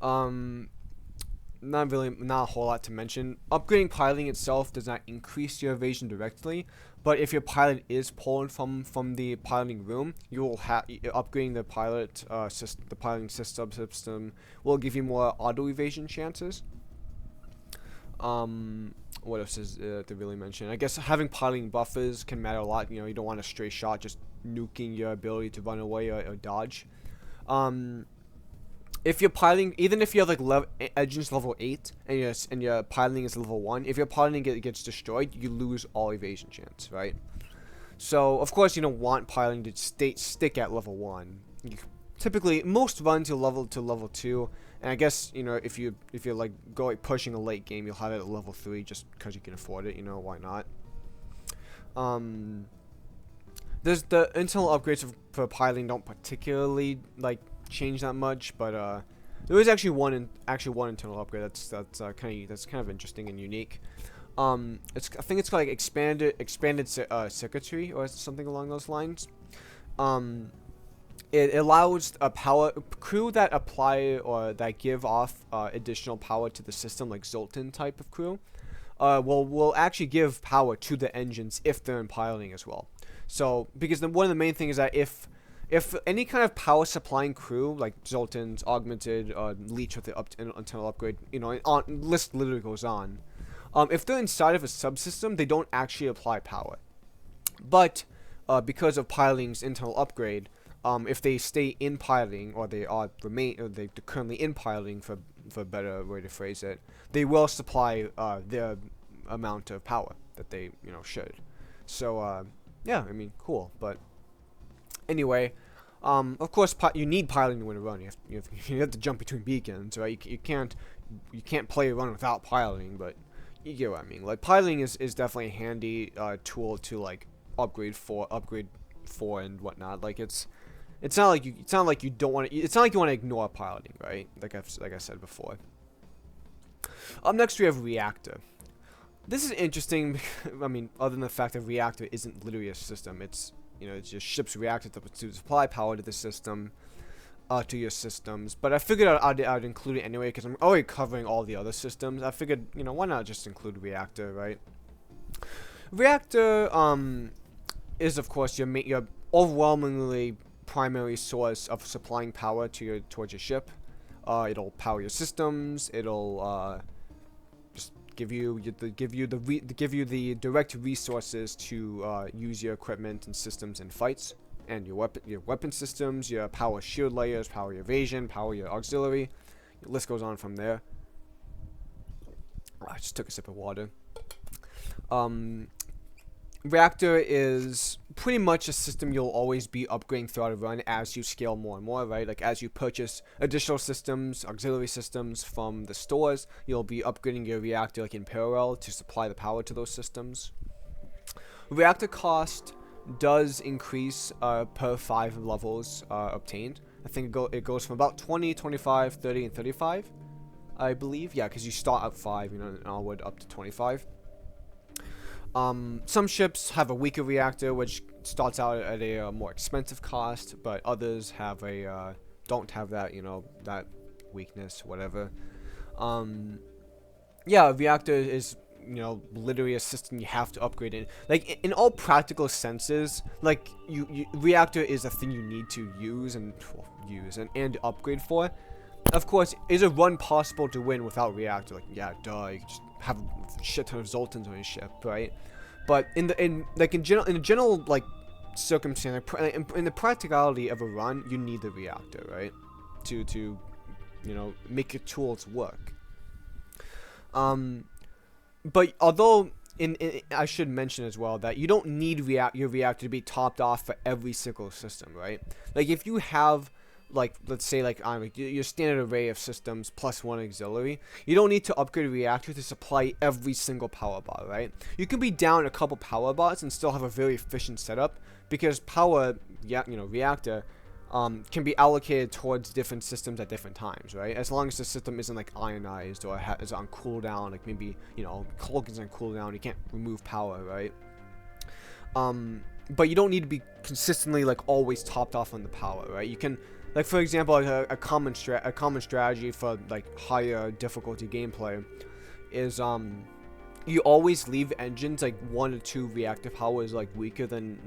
Not a whole lot to mention. Upgrading piloting itself does not increase your evasion directly, but if your pilot is pulled from the piloting room, you will have upgrading the piloting subsystem will give you more auto evasion chances. What else is to really mention? I guess having piloting buffers can matter a lot. You know, you don't want a stray shot just nuking your ability to run away or dodge. If you're piloting, even if you have like engines level 8 and your piloting is level 1, if your piloting gets destroyed, you lose all evasion chance, right? So of course you don't want piloting to stick at level 1. Typically, most runs you'll level to level 2, and I guess you know if you're like pushing a late game, you'll have it at level 3 just because you can afford it. You know, why not? There's the internal upgrades for piloting don't particularly like change that much, but there is actually one internal upgrade that's kind of interesting and unique. I think it's called like expanded circuitry or something along those lines. It allows a power crew that apply or that give off additional power to the system, like Zoltan type of crew. Will actually give power to the engines if they're in piloting as well. So because one of the main things is that if any kind of power supplying crew, like Zoltan's, Augmented, Leech with the internal upgrade, you know, list literally goes on. If they're inside of a subsystem, they don't actually apply power. But because of piloting's internal upgrade, if they stay in piloting, or they're currently in piloting, for a better way to phrase it, they will supply their amount of power that they should. So yeah, I mean, cool, but. Anyway, of course, you need piloting to win a run. You have to jump between beacons, right? You can't play a run without piloting, but you get what I mean. Like, piloting is definitely a handy tool to like upgrade for and whatnot. Like it's not like you don't want to. It's not like you want to ignore piloting, right? Like I said before. Up next we have Reactor. This is interesting. I mean, other than the fact that Reactor isn't literally a system, it's it just ships Reactor to supply power to the system, to your systems. But I figured I'd include it anyway because I'm already covering all the other systems. I figured, why not just include Reactor, right? Reactor is of course your overwhelmingly primary source of supplying power towards your ship. It'll power your systems. It'll give you the direct resources to use your equipment and systems in fights, and your weapon systems, your power shield layers, power your evasion, power your auxiliary. The list goes on from there. I just took a sip of water. Reactor is pretty much a system you'll always be upgrading throughout a run as you scale more and more, right? Like as you purchase additional systems, auxiliary systems from the stores, you'll be upgrading your Reactor like in parallel to supply the power to those systems. Reactor cost does increase per 5 levels obtained. I think it goes from about 20, 25, 30, and 35, I believe. Yeah, because you start at 5, and onward up to 25. Some ships have a weaker Reactor, which starts out at a more expensive cost, but others have don't have that, that weakness, whatever. Yeah, Reactor is, literally a system you have to upgrade in. Like, in all practical senses, like, Reactor is a thing you need to use and upgrade for. Of course, is a run possible to win without Reactor? Like, yeah, duh, you can just have a shit ton of Zoltans on your ship, right? But in a general like circumstance, in the practicality of a run, you need the reactor, right? To make your tools work. But although I should mention as well that you don't need your reactor to be topped off for every single system, right? Like if you have like, let's say like your standard array of systems plus one auxiliary, you don't need to upgrade a reactor to supply every single power bar, right? You can be down a couple power bars and still have a very efficient setup, because reactor can be allocated towards different systems at different times, right? As long as the system isn't like ionized or is on cooldown, like maybe Cloaking's on cooldown, you can't remove power, right? But you don't need to be consistently like always topped off on the power, right? You can, like for example, a common strategy for like higher difficulty gameplay is you always leave engines like 1 or 2 reactor powers like weaker than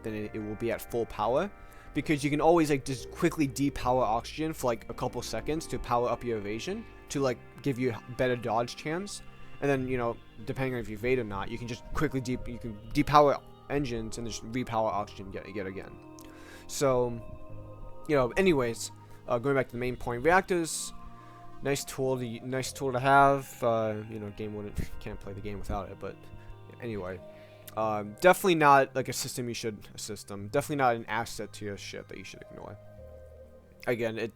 it will be at full power, because you can always like just quickly depower oxygen for like a couple seconds to power up your evasion to like give you a better dodge chance, and then depending on if you evade or not, you can just quickly depower engines and just repower oxygen yet again. So anyways, going back to the main point, reactors, nice tool to have. Game can't play the game without it, but anyway, definitely not like a system definitely not an asset to your ship that you should ignore. Again,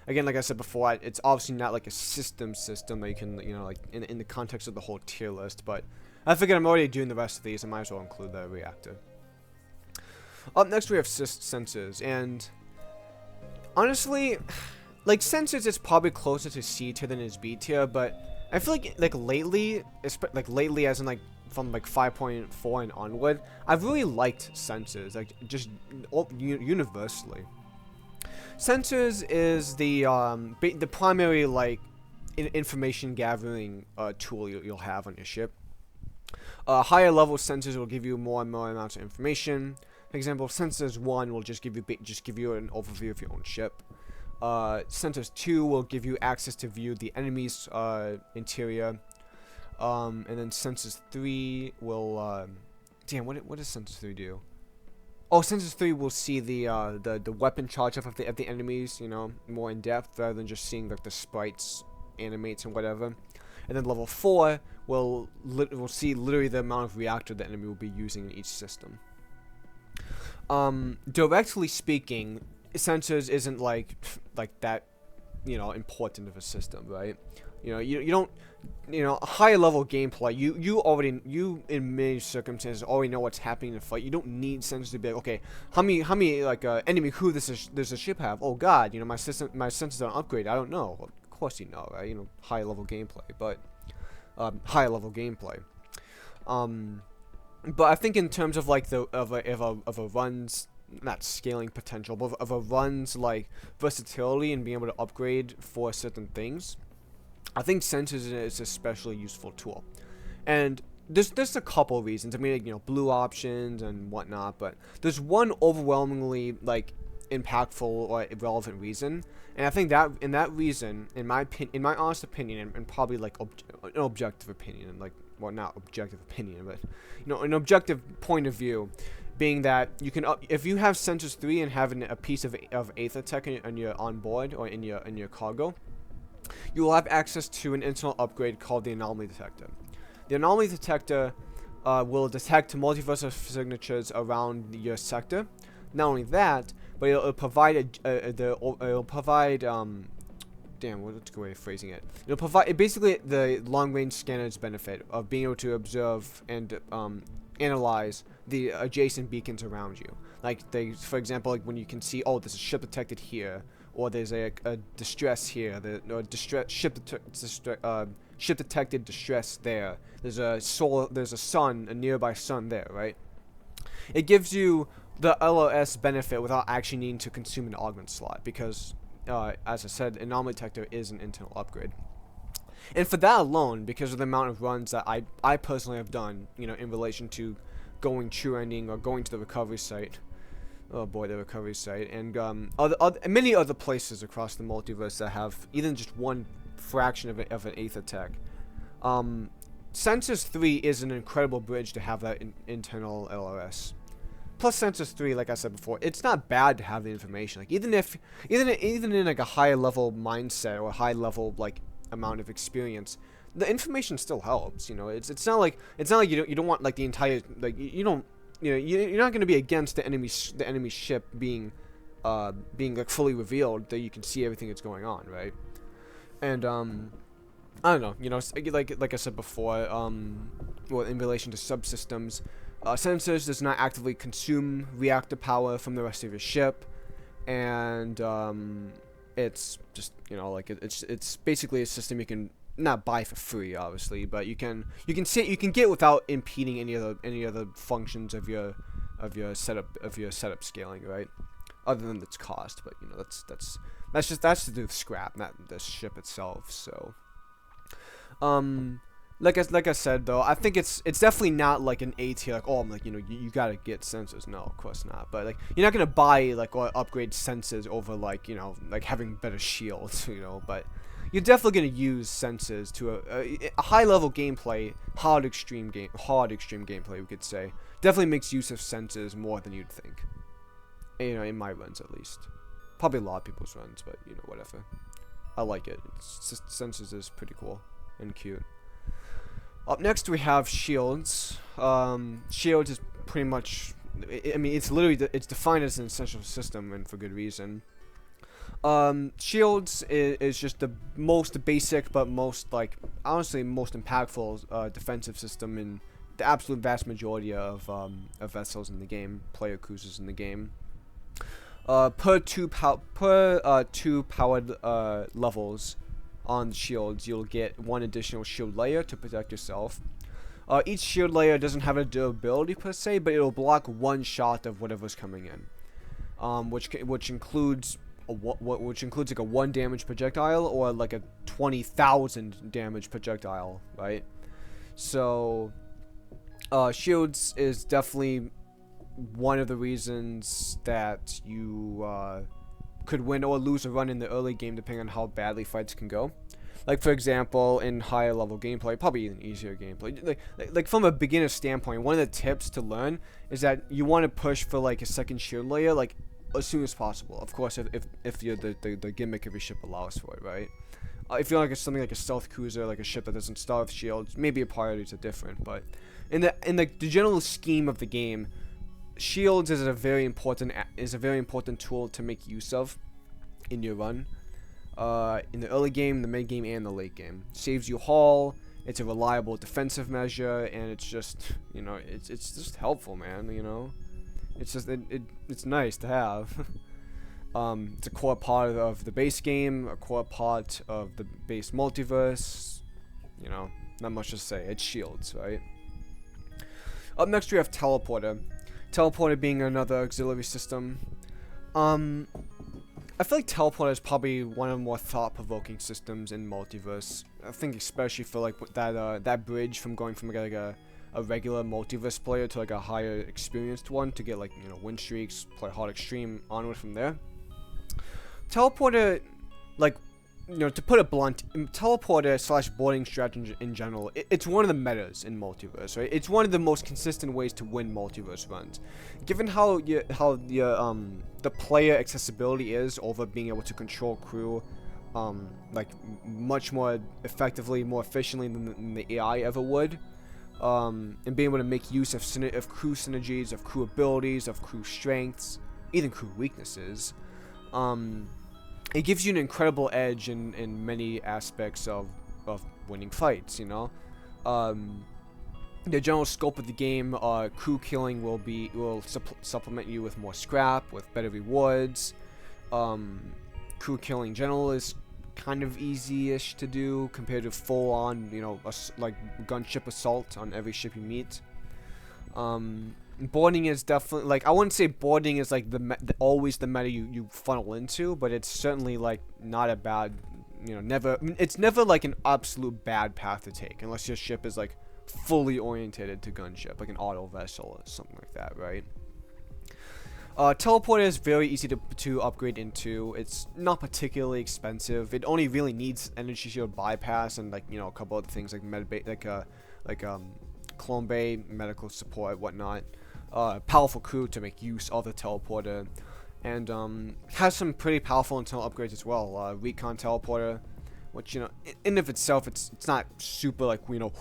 like I said before, it's obviously not like a system that you can, like in the context of the whole tier list, but I figured I'm already doing the rest of these, I might as well include the reactor. Up next we have sensors, and honestly, like sensors is probably closer to C tier than is B tier, but I feel like lately as in like from like 5.4 and onward, I've really liked sensors, like just universally. Sensors is the primary like information gathering tool you'll have on your ship. Higher level sensors will give you more and more amounts of information. For example, Sensors 1 will just give you an overview of your own ship. Sensors 2 will give you access to view the enemy's interior. And then Sensors 3 will what does Sensors 3 do? Oh, Sensors 3 will see the weapon charge of the enemies, more in depth, rather than just seeing like the sprites, animates, and whatever. And then level 4 will see literally the amount of reactor the enemy will be using in each system. Directly speaking, sensors isn't like that, important of a system, right? You don't, higher level gameplay, you in many circumstances already know what's happening in the fight. You don't need sensors to be like, okay, how many like enemy crew does a ship have? Oh god, my sensors don't upgrade. I don't know. Well, of course you know, right? High level gameplay, but high level gameplay. But I think in terms of like of a run's not scaling potential, but of a run's like versatility and being able to upgrade for certain things, I think sensors is a especially useful tool. And there's a couple reasons. I mean, like, blue options and whatnot, but there's one overwhelmingly like impactful or relevant reason, and I think that reason, in my honest opinion, and probably like an objective opinion, and like, well, not objective opinion, but an objective point of view, being that you can if you have Sensors 3 and having a piece of Aether Tech on your onboard or in your cargo, you will have access to an internal upgrade called the Anomaly Detector. The Anomaly Detector will detect multiverse signatures around your sector. Not only that, but it'll provide what's a good way of phrasing it? It'll provide basically the long-range scanner's benefit of being able to observe and analyze the adjacent beacons around you. Like for example, like when you can see, oh, there's a ship detected here, or there's a distress here, ship detected distress there. There's a nearby sun there, right? It gives you the LOS benefit without actually needing to consume an augment slot, because as I said, Anomaly Detector is an internal upgrade. And for that alone, because of the amount of runs that I personally have done, in relation to going true ending or going to the recovery site, oh boy, the recovery site, and many other places across the multiverse that have even just one fraction of an Aether Tech, Sensors 3 is an incredible bridge to have that internal LRS. Plus Sensors 3, like I said before, it's not bad to have the information. Like even in like a higher level mindset or a high level like amount of experience, the information still helps. You know, it's not like you don't want like the entire like you don't you know you're not going to be against the enemy ship being like fully revealed, that you can see everything that's going on, right? And I don't know, you know, like I said before, well, in relation to subsystems, Sensors does not actively consume reactor power from the rest of your ship, and it's just, you know, like it's basically a system you can not buy for free, obviously, but you can get without impeding any other functions of your setup scaling, right? Other than its cost, but you know that's to do with scrap, not the ship itself. So, like I said though, I think it's definitely not like an A tier, like, oh, I'm like, you know, you gotta get sensors. No, of course not. But like, you're not gonna buy like or upgrade sensors over like, you know, like having better shields, you know. But you're definitely gonna use sensors to a high level gameplay, hard extreme gameplay, we could say. Definitely makes use of sensors more than you'd think. You know, in my runs at least. Probably a lot of people's runs, but you know, whatever. I like it. It's just, sensors is pretty cool and cute. Up next we have shields. Shields is pretty much, I mean, it's literally it's defined as an essential system, and for good reason. Shields is just the most basic but most, like, honestly most impactful defensive system in the absolute vast majority of vessels in the game, player cruisers in the game. Per two powered levels on the shields, you'll get one additional shield layer to protect yourself. Each shield layer doesn't have a durability per se, but it'll block one shot of whatever's coming in, which includes like a 1 damage projectile or like a 20,000 damage projectile, right? So, shields is definitely one of the reasons that you could win or lose a run in the early game, depending on how badly fights can go. Like, for example, in higher level gameplay, probably even easier gameplay, like from a beginner standpoint, one of the tips to learn is that you want to push for like a second shield layer like as soon as possible. Of course, if you're the gimmick of your ship allows for it, right? If you're like something like a stealth cruiser, like a ship that doesn't start with shields, maybe your priorities are different. But in the general scheme of the game, shields is a very important tool to make use of in your run. In the early game, the mid game, and the late game, saves you hull. It's a reliable defensive measure, and it's just, you know, it's just helpful, man. You know, it's just it's nice to have. It's a core part of the base game, a core part of the base multiverse. You know, not much to say. It's shields, right? Up next, we have Teleporter. Teleporter being another auxiliary system. I feel like Teleporter is probably one of the more thought-provoking systems in Multiverse. I think especially for like that bridge from going from like a regular Multiverse player to like a higher experienced one to get like, you know, win streaks, play hard extreme, onward from there. Teleporter, like, you know, to put it blunt, Teleporter / boarding strategy in general, it's one of the metas in Multiverse, right? It's one of the most consistent ways to win Multiverse runs. Given how the player accessibility is over being able to control crew, like much more effectively, more efficiently than the AI ever would, and being able to make use of crew synergies, of crew abilities, of crew strengths, even crew weaknesses. It gives you an incredible edge in many aspects of winning fights, you know. The general scope of the game, crew killing will supplement you with more scrap, with better rewards. Crew killing in general is kind of easy-ish to do compared to full-on, you know, like gunship assault on every ship you meet. Boarding is definitely, like, I wouldn't say boarding is like always the meta you funnel into, but it's certainly like not a bad, you know, it's never like an absolute bad path to take unless your ship is like fully orientated to gunship, like an auto vessel or something like that, right? Teleporter is very easy to upgrade into. It's not particularly expensive. It only really needs energy shield bypass and, like, you know, a couple other things like Medbay, like like Clonebay, medical support, whatnot. Powerful crew to make use of the teleporter, and has some pretty powerful internal upgrades as well. Recon teleporter, which, you know, in of itself, it's not super, like, you know,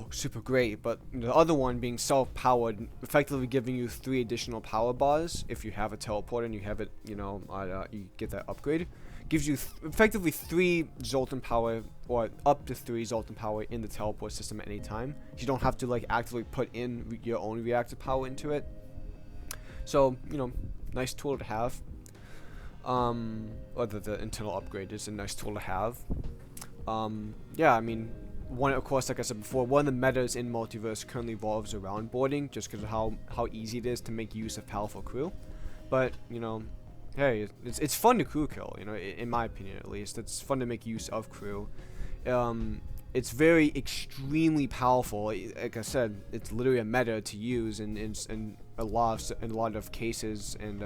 super great, but the other one being self-powered, effectively giving you 3 additional power bars if you have a teleporter and you have it, you know, you get that upgrade. Gives you effectively 3 Zoltan power, or up to 3 Zoltan power in the teleport system at any time. You don't have to, like, actively put in your own reactor power into it. So, you know, nice tool to have. Or the internal upgrade is a nice tool to have. Yeah, I mean, of course, like I said before, one of the metas in Multiverse currently revolves around boarding, just because of how easy it is to make use of powerful crew. But, you know, hey, it's fun to crew kill, you know, in my opinion at least. It's fun to make use of crew. It's very extremely powerful. Like I said, it's literally a meta to use in a lot of cases and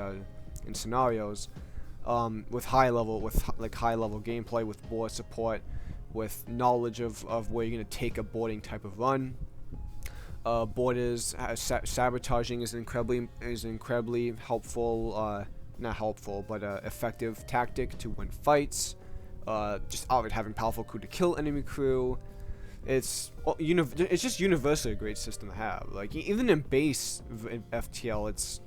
in scenarios. With high level gameplay, with board support, with knowledge of where you're gonna take a boarding type of run. Borders sabotaging is incredibly helpful. Not helpful, but effective tactic to win fights. Just outright having powerful crew to kill enemy crew. It's just universally a great system to have. Like, even in base FTL, it's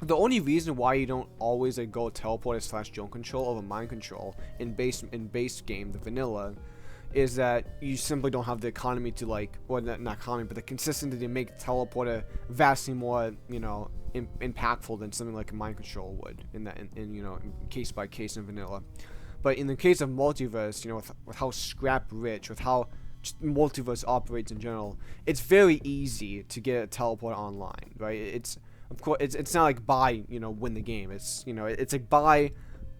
the only reason why you don't always, like, go teleporter / drone control over mind control in base game, the vanilla, is that you simply don't have the economy to, like, or not economy, but the consistency to make teleporter vastly more, you know, impactful than something like a mind control would in you know, in case by case in vanilla. But in the case of Multiverse, you know, with how scrap rich, with how just Multiverse operates in general, it's very easy to get a teleporter online, right? It's of course it's not like buy, you know, win the game. It's, you know, it's like buy,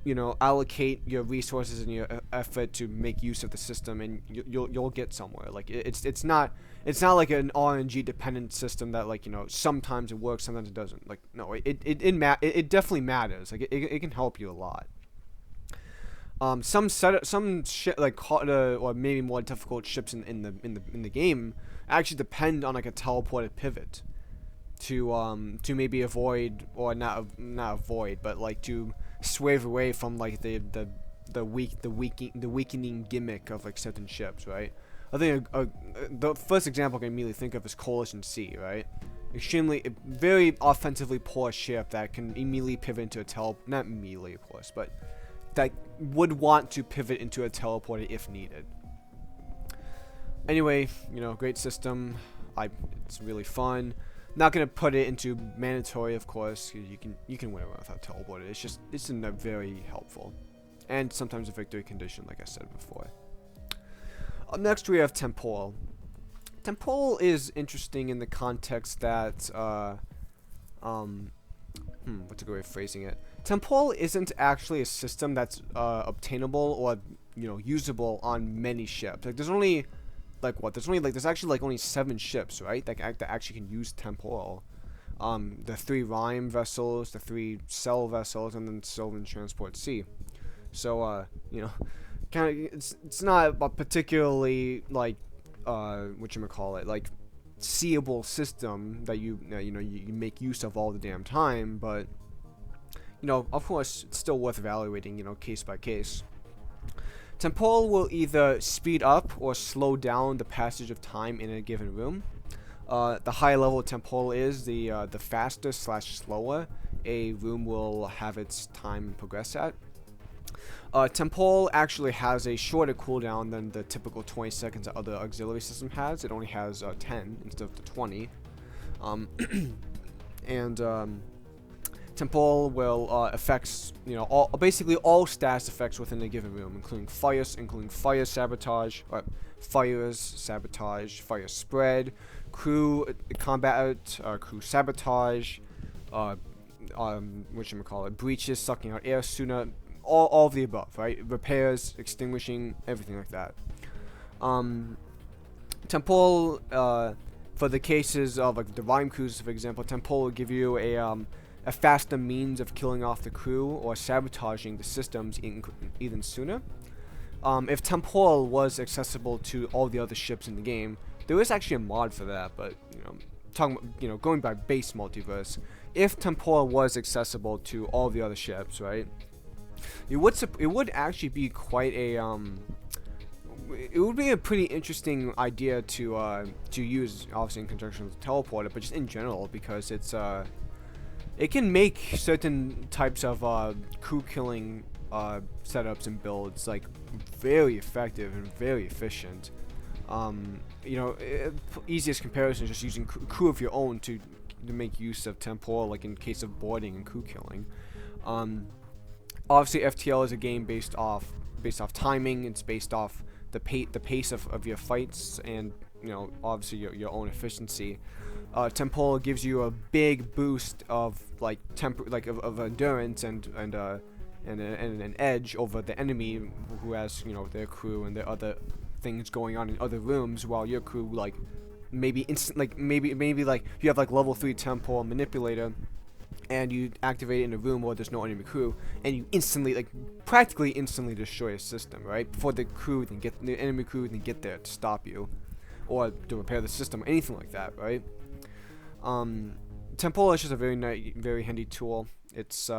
you know, allocate your resources and your effort to make use of the system, and you'll get somewhere. Like, it's not like an RNG dependent system that, like, you know, sometimes it works, sometimes it doesn't. Like, no, it definitely matters. Like, it can help you a lot. Some shit, like harder or maybe more difficult ships in the game actually depend on, like, a teleported pivot to maybe avoid, or not avoid, but, like, to swerve away from, like, the weakening gimmick of, like, certain ships, right? I think the first example I can immediately think of is Coalition C, right? Very offensively poor ship that can immediately pivot into not immediately, of course, but that would want to pivot into a teleporter if needed. Anyway, you know, great system. It's really fun. Not gonna put it into mandatory, of course. You can win around without teleporter. It's very helpful, and sometimes a victory condition, like I said before. Up next we have Temporal. Temporal is interesting in the context that what's a good way of phrasing it? Temporal isn't actually a system that's obtainable or, you know, usable on many ships. Like, there's actually only 7 ships, right, that actually can use Temporal. The 3 Rime vessels, the 3 Cell vessels, and then Sylvan Transport C. So, you know, kind of, it's not a particularly, like, whatchamacallit, like, seeable system that you make use of all the damn time, but, you know, of course, it's still worth evaluating, you know, case by case. Temporal will either speed up or slow down the passage of time in a given room. The higher level Temporal is, the faster / slower a room will have its time progress at. Temporal actually has a shorter cooldown than the typical 20 seconds that other auxiliary system has. It only has 10 instead of the 20. Temporal will affects, you know, basically all status effects within a given room, including fire sabotage, fire spread, crew combat, crew sabotage, breaches, sucking out air sooner, all of the above, right? Repairs, extinguishing, everything like that. Temporal, for the cases of, like, the Rime crews, for example, Temporal will give you a faster means of killing off the crew or sabotaging the systems even sooner. If Temporal was accessible to all the other ships in the game, There is actually a mod for that, but going by base multiverse, if Temporal was accessible to all the other ships, right? It would actually be quite a it would be a pretty interesting idea to use, obviously in conjunction with the teleporter, but just in general, because it can make certain types of crew killing setups and builds like very effective and very efficient. Easiest comparison is just using crew of your own to make use of Temporal, like in case of boarding and crew killing. Obviously, FTL is a game based off timing. It's based off the pace of your fights, and obviously your own efficiency. Temporal gives you a big boost of of endurance and an edge over the enemy, who has their crew and their other things going on in other rooms, while your crew maybe you have level 3 Temporal Manipulator, and you activate it in a room where there's no enemy crew, and you practically instantly destroy a system, right? Before the enemy crew can get there to stop you, or to repair the system, anything like that, right? Temporal is just a very handy tool. It's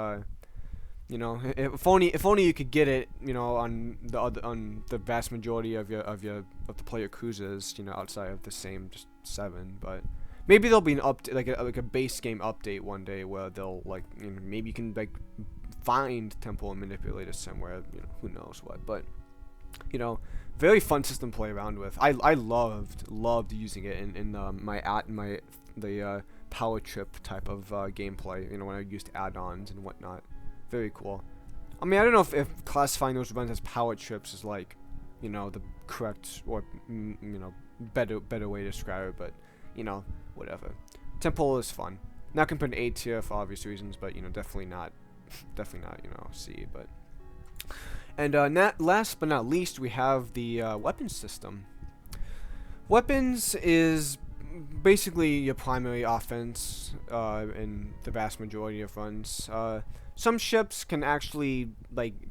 if only you could get it, on the vast majority of the player cruises, outside of the same just 7, but. Maybe there'll be an update, like a base game update one day, where they'll maybe you can find Temporal Manipulator somewhere, who knows what, but very fun system to play around with. I loved using it in the power trip type of gameplay, when I used add-ons and whatnot. Very cool. I mean, I don't know if classifying those runs as power trips is the correct or better way to describe it, but whatever. Temporal is fun. Not compared to A tier for obvious reasons, but definitely not C. But last but not least, we have the weapons system. Weapons is basically your primary offense in the vast majority of runs. Some ships can actually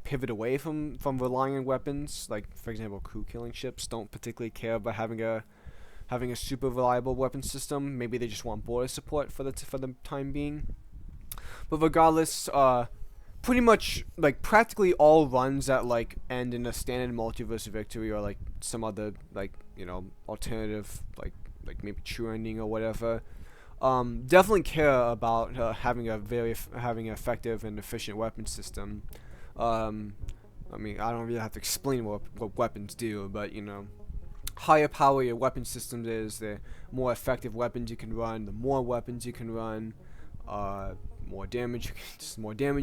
pivot away from relying on weapons. Like, for example, crew killing ships don't particularly care about having a super reliable weapon system. Maybe they just want border support for the time being. But regardless, pretty much practically all runs that end in a standard multiverse victory, or some other alternative maybe true ending or whatever, definitely care about having an effective and efficient weapon system. I mean, I don't really have to explain what weapons do, but higher power your weapon system is, the more effective weapons you can run, the more weapons you can run, more damage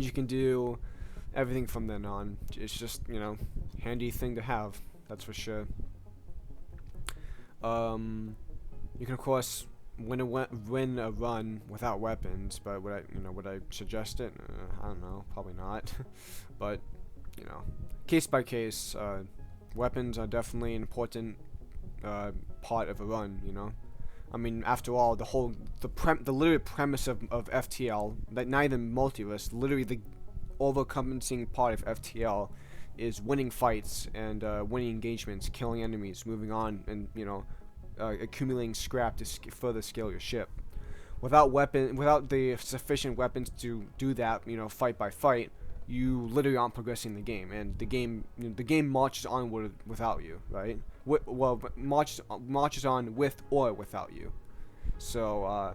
you can do, everything from then on. It's just, handy thing to have, that's for sure. You can of course win a run without weapons, but would I suggest it? I don't know, probably not. But case by case, weapons are definitely an important part of a run. I mean, after all, the literal premise of FTL, not even multiverse, literally the overcompensating part of FTL is winning fights and winning engagements, killing enemies, moving on, and accumulating scrap to further scale your ship. Without the sufficient weapons to do that, fight by fight, you literally aren't progressing the game, and the game marches onward without you, right? Marches on with or without you. So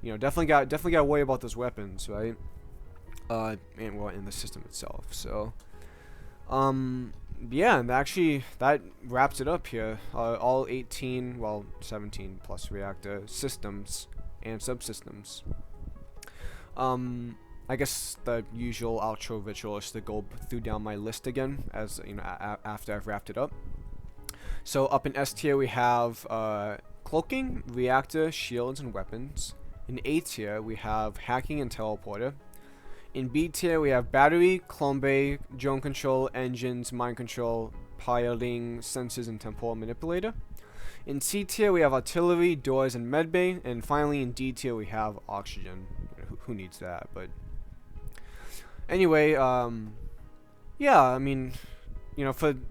definitely got to worry about those weapons, right? And in the system itself. So yeah, and actually that wraps it up here. All 17 plus Reactor systems and subsystems. I guess the usual outro ritual is to go down my list again, as after I've wrapped it up. So up in S tier we have Cloaking, Reactor, Shields, and Weapons. In A tier we have Hacking and Teleporter. In B tier we have Battery, Clonebay, Drone Control, Engines, Mind Control, Piloting, Sensors, and Temporal Manipulator. In C tier we have Artillery, Doors, and Medbay. And finally in D tier we have Oxygen. Who needs that? But anyway, yeah, I mean,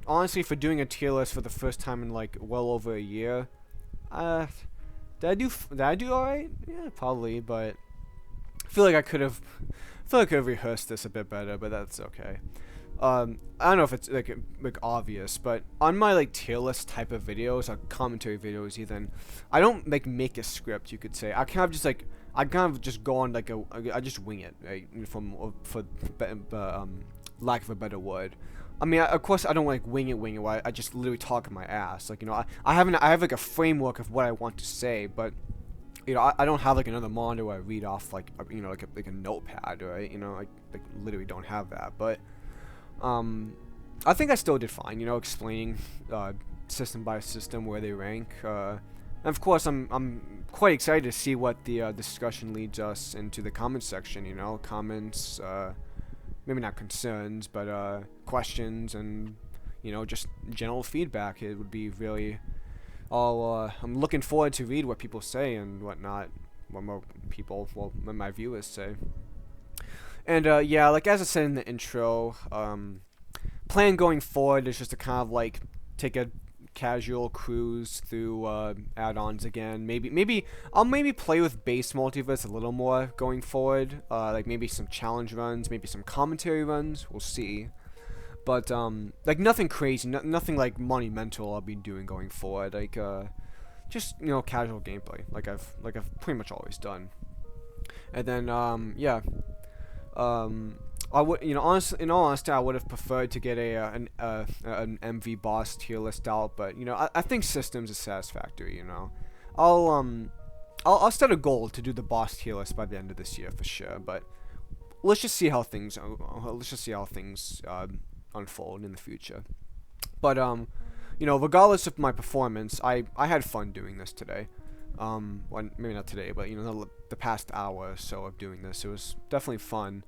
honestly, for doing a tier list for the first time in well over a year, did I do alright? Yeah, probably, but I feel like I could have rehearsed this a bit better, but that's okay. I don't know if it's like obvious, but on my like tier list type of videos or commentary videos even, I don't like make a script, you could say. I kind of just go on like I just wing it, right? For lack of a better word. I mean, of course, I don't like wing it where I just literally talk in my ass. Like, you know, I have like a framework of what I want to say, but you know, I don't have like another monitor where I read off like you know, like a notepad, right? You know, like literally don't have that, but I think I still did fine, you know, explaining system by system where they rank. And of course, I'm quite excited to see what the discussion leads us into the comment section. You know, comments, maybe not concerns, but questions, and you know, just general feedback. It would be really. I'm looking forward to read what people say and whatnot. What more people, well, my viewers say. And yeah, like as I said in the intro, plan going forward is just to kind of like take a casual cruise through add-ons again. Maybe I'll play with base multiverse a little more going forward. Like maybe some challenge runs, maybe some commentary runs. We'll see. But like nothing crazy, nothing like monumental I'll be doing going forward. Like just you know, casual gameplay, like I've pretty much always done. And then yeah. I would, you know, in all honesty, I would have preferred to get an MV boss tier list out, but you know, I think systems is satisfactory. You know, I'll set a goal to do the boss tier list by the end of this year for sure. But let's just see how things unfold in the future. But you know, regardless of my performance, I had fun doing this today. Well, maybe not today, but you know, the past hour or so of doing this, it was definitely fun.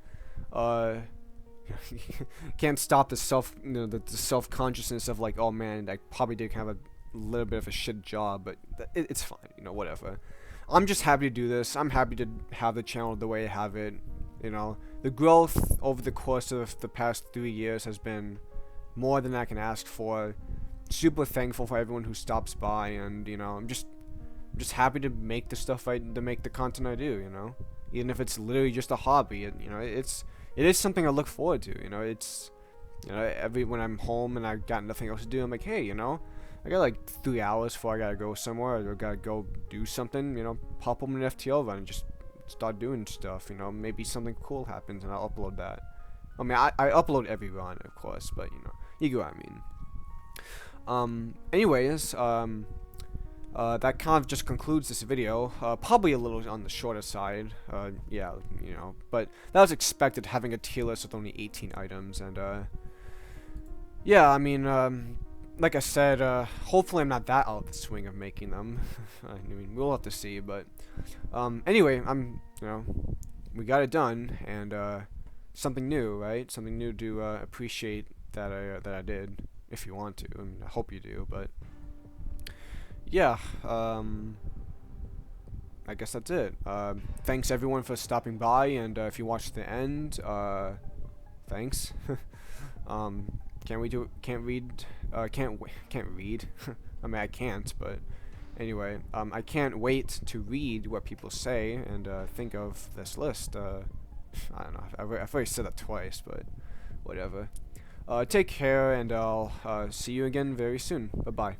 Can't stop the self-consciousness of like, oh man, I probably did have a little bit of a shit job, but it's fine, you know, whatever. I'm just happy to do this. I'm happy to have the channel the way I have it. You know, the growth over the course of the past 3 years has been more than I can ask for. Super thankful for everyone who stops by, and you know, I'm just happy to make the stuff to make the content I do. You know, even if it's literally just a hobby, you know, it is something I look forward to. You know, it's, you know, when I'm home and I got nothing else to do, I'm like, hey, you know, I got like 3 hours before I gotta go somewhere or gotta go do something. You know, pop up an FTL run and just start doing stuff. You know, maybe something cool happens and I'll upload that. I mean, I upload every run, of course, but you know, you get what I mean. Anyways, that kind of just concludes this video. Probably a little on the shorter side. Yeah, you know, but that was expected, having a tier list with only 18 items, and yeah, I mean, like I said, hopefully I'm not that out of the swing of making them. I mean, we'll have to see, but anyway, you know, we got it done, and something new, right? Something new to appreciate that I did. If you want to, I mean, I hope you do, but yeah, I guess that's it. Thanks everyone for stopping by, and if you watched the end, thanks. Can't read. I mean, I can't, but anyway, I can't wait to read what people say and think of this list. I don't know. I've already said that twice, but whatever. Take care, and I'll see you again very soon. Bye-bye.